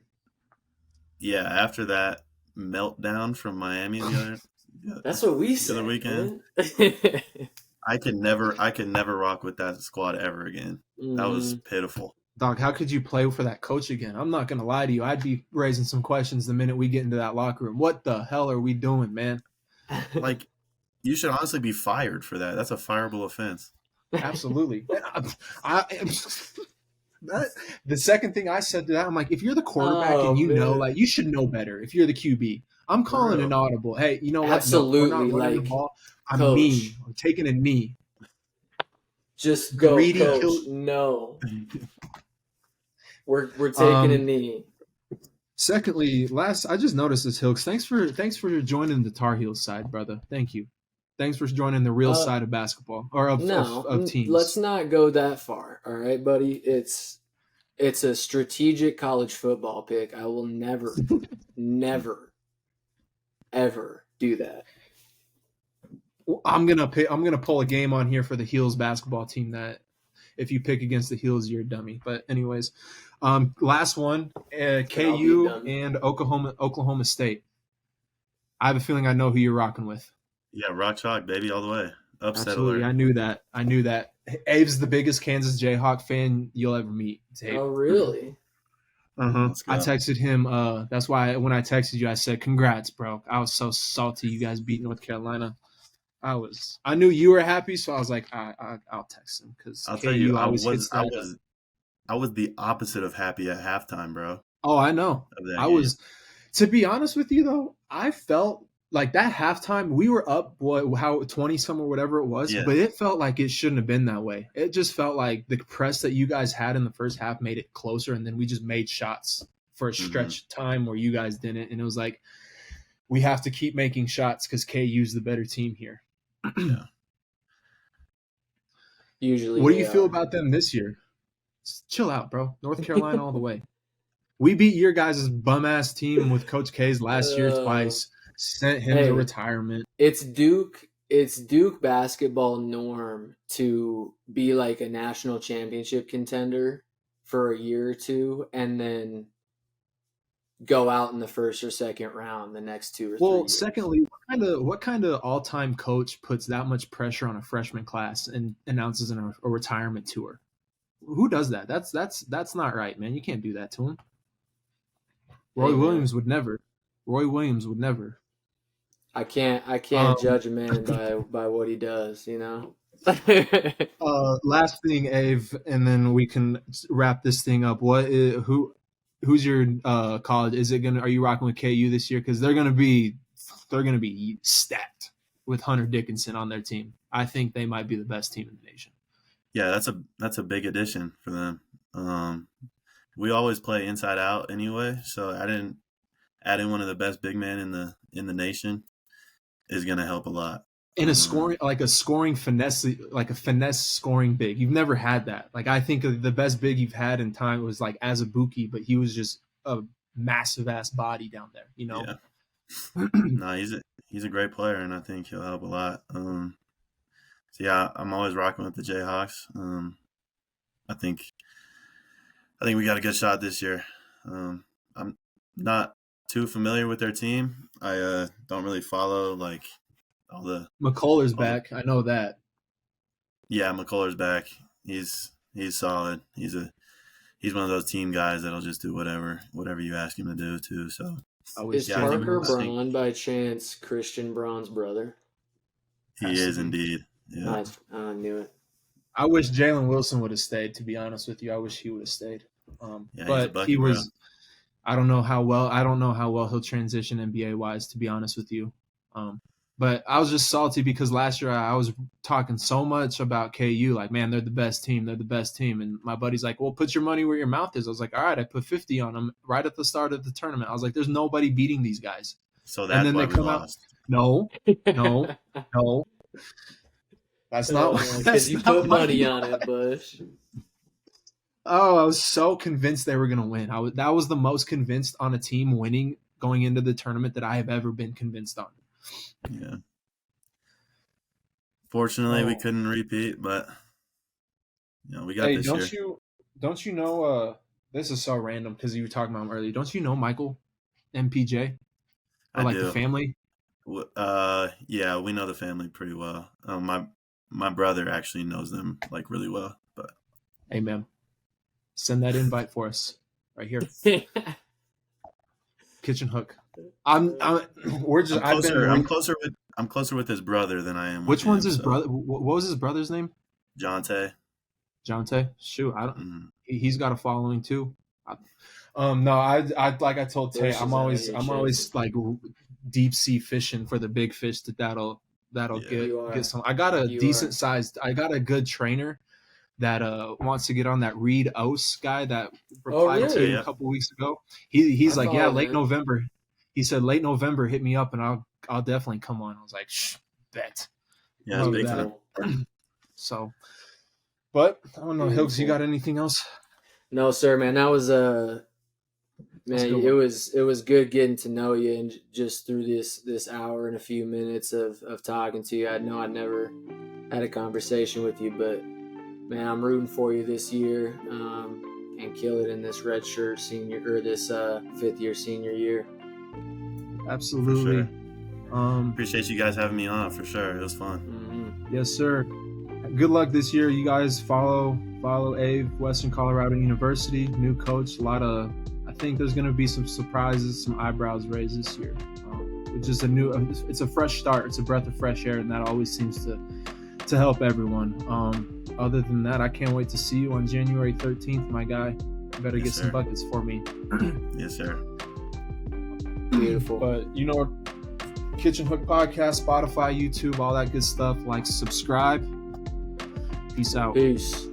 Yeah, after that meltdown from Miami that's what we said the other weekend. I could never rock with that squad ever again. That was pitiful. Dog, how could you play for that coach again? I'm not gonna lie to you. I'd be raising some questions the minute we get into that locker room. What the hell are we doing, man? Like, you should honestly be fired for that. That's a fireable offense. Absolutely. The second thing I said to that, I'm like, if you're the quarterback and you know, like, you should know better. If you're the QB, I'm calling an audible. Hey, you know what? Absolutely, no, we're not running the ball. I'm coach. mean. I'm taking a knee. Just go, Greedy coach. No. We're taking a knee. Secondly, I just noticed this, Hilks. Thanks for joining the Tar Heels side, brother. Thank you. Thanks for joining the real side of basketball or of teams. Let's not go that far. All right, buddy. It's a strategic college football pick. I will never, never, ever do that. I'm gonna pull a game on here for the Heels basketball team that if you pick against the Heels, you're a dummy. But anyways, last one, KU and Oklahoma State. I have a feeling I know who you're rocking with. Yeah, Rock Chalk, baby, all the way. Upset Absolutely, alert. I knew that. Abe's the biggest Kansas Jayhawk fan you'll ever meet. Oh, really? I texted him. That's why when I texted you, I said, "Congrats, bro." I was so salty you guys beat North Carolina. I knew you were happy, so I was like, I'll text him because I'll tell you, I was the opposite of happy at halftime, bro. Oh, I know. Was. To be honest with you, though, I felt like that halftime we were up 20 some or whatever it was, but it felt like it shouldn't have been that way. It just felt like the press that you guys had in the first half made it closer, and then we just made shots for a stretch of time where you guys didn't, and it was like we have to keep making shots because KU's the better team here. Yeah. Usually, what do you feel about them this year? Just chill out, bro. North Carolina all the way. We beat your guys' bum-ass team with Coach K's last year twice. Sent him to retirement. It's Duke basketball norm to be like a national championship contender for a year or two and then go out in the first or second round the next 2 or 3 years. Well, secondly, what kind of all-time coach puts that much pressure on a freshman class and announces a retirement tour? Who does that? That's not right, man. You can't do that to him. Roy Williams would never. I can't judge a man by what he does, you know. Last thing, Ave, and then we can wrap this thing up. Who's your college? Are you rocking with KU this year? Because they're gonna be stacked with Hunter Dickinson on their team. I think they might be the best team in the nation. Yeah, that's a big addition for them. We always play inside out anyway, so adding one of the best big men in the nation is going to help a lot. In a scoring finesse, like a finesse scoring big. You've never had that. Like I think the best big you've had in time was like Azubuike, but he was just a massive ass body down there, you know. Yeah. No, he's a great player, and I think he'll help a lot. So yeah, I'm always rocking with the Jayhawks. I think we got a good shot this year. I'm not too familiar with their team. I don't really follow like all the. McCullough's back. I know that. Yeah, McCullough's back. He's solid. He's one of those team guys that'll just do whatever you ask him to do too. So is Parker Braun by chance Christian Braun's brother? He is indeed. Yeah. Nice. I knew it. I wish Jalen Wilson would have stayed. To be honest with you, I wish he would have stayed. But he was. Bro. I don't know how well he'll transition NBA wise. To be honest with you, but I was just salty because last year I was talking so much about KU. Like, man, they're the best team. And my buddy's like, well, put your money where your mouth is. I was like, all right, I put 50 on them right at the start of the tournament. I was like, there's nobody beating these guys. So that's why we lost. No. That's not because you put money on it, Bush. Oh, I was so convinced they were going to win. That was the most convinced on a team winning going into the tournament that I have ever been convinced on. Yeah. Fortunately, we couldn't repeat, but we got this year. Don't you know? This is so random because you were talking about him earlier. Don't you know Michael MPJ? Or like the family? Yeah, we know the family pretty well. My brother actually knows them like really well. But hey, man, send that invite for us right here. Kitchen hook. I'm closer with his brother than I am. Which one's his brother? What was his brother's name? Jonte. Shoot, I don't. Mm-hmm. He's got a following too. No, I like I told Tay, I'm always like deep sea fishing for the big fish that'll get some. I got a good trainer that wants to get on that Reed Ose guy that replied to you a couple weeks ago. He's like, yeah, late November. He said late November, hit me up and I'll definitely come on. I was like, bet. Yeah, that's big time. So, but I don't know, Hilks, you got anything else? No, sir, man. That was man, it was good getting to know you, and just through this hour and a few minutes of talking to you. I know I never had a conversation with you, but man, I'm rooting for you this year, and kill it in this redshirt senior or this 5th year senior year. Absolutely. Appreciate you guys having me on for sure. It was fun. Mm-hmm. Yes, sir. Good luck this year. You guys follow Ave, Western Colorado University, new coach. I think there's going to be some surprises, some eyebrows raised this year. It's just it's a fresh start. It's a breath of fresh air, and that always seems to help everyone. Other than that, I can't wait to see you on January 13th, my guy. You better get some buckets for me. Yes, sir. Beautiful. But Kitchen Hook Podcast, Spotify, YouTube, all that good stuff. Like, subscribe. Peace out. Peace.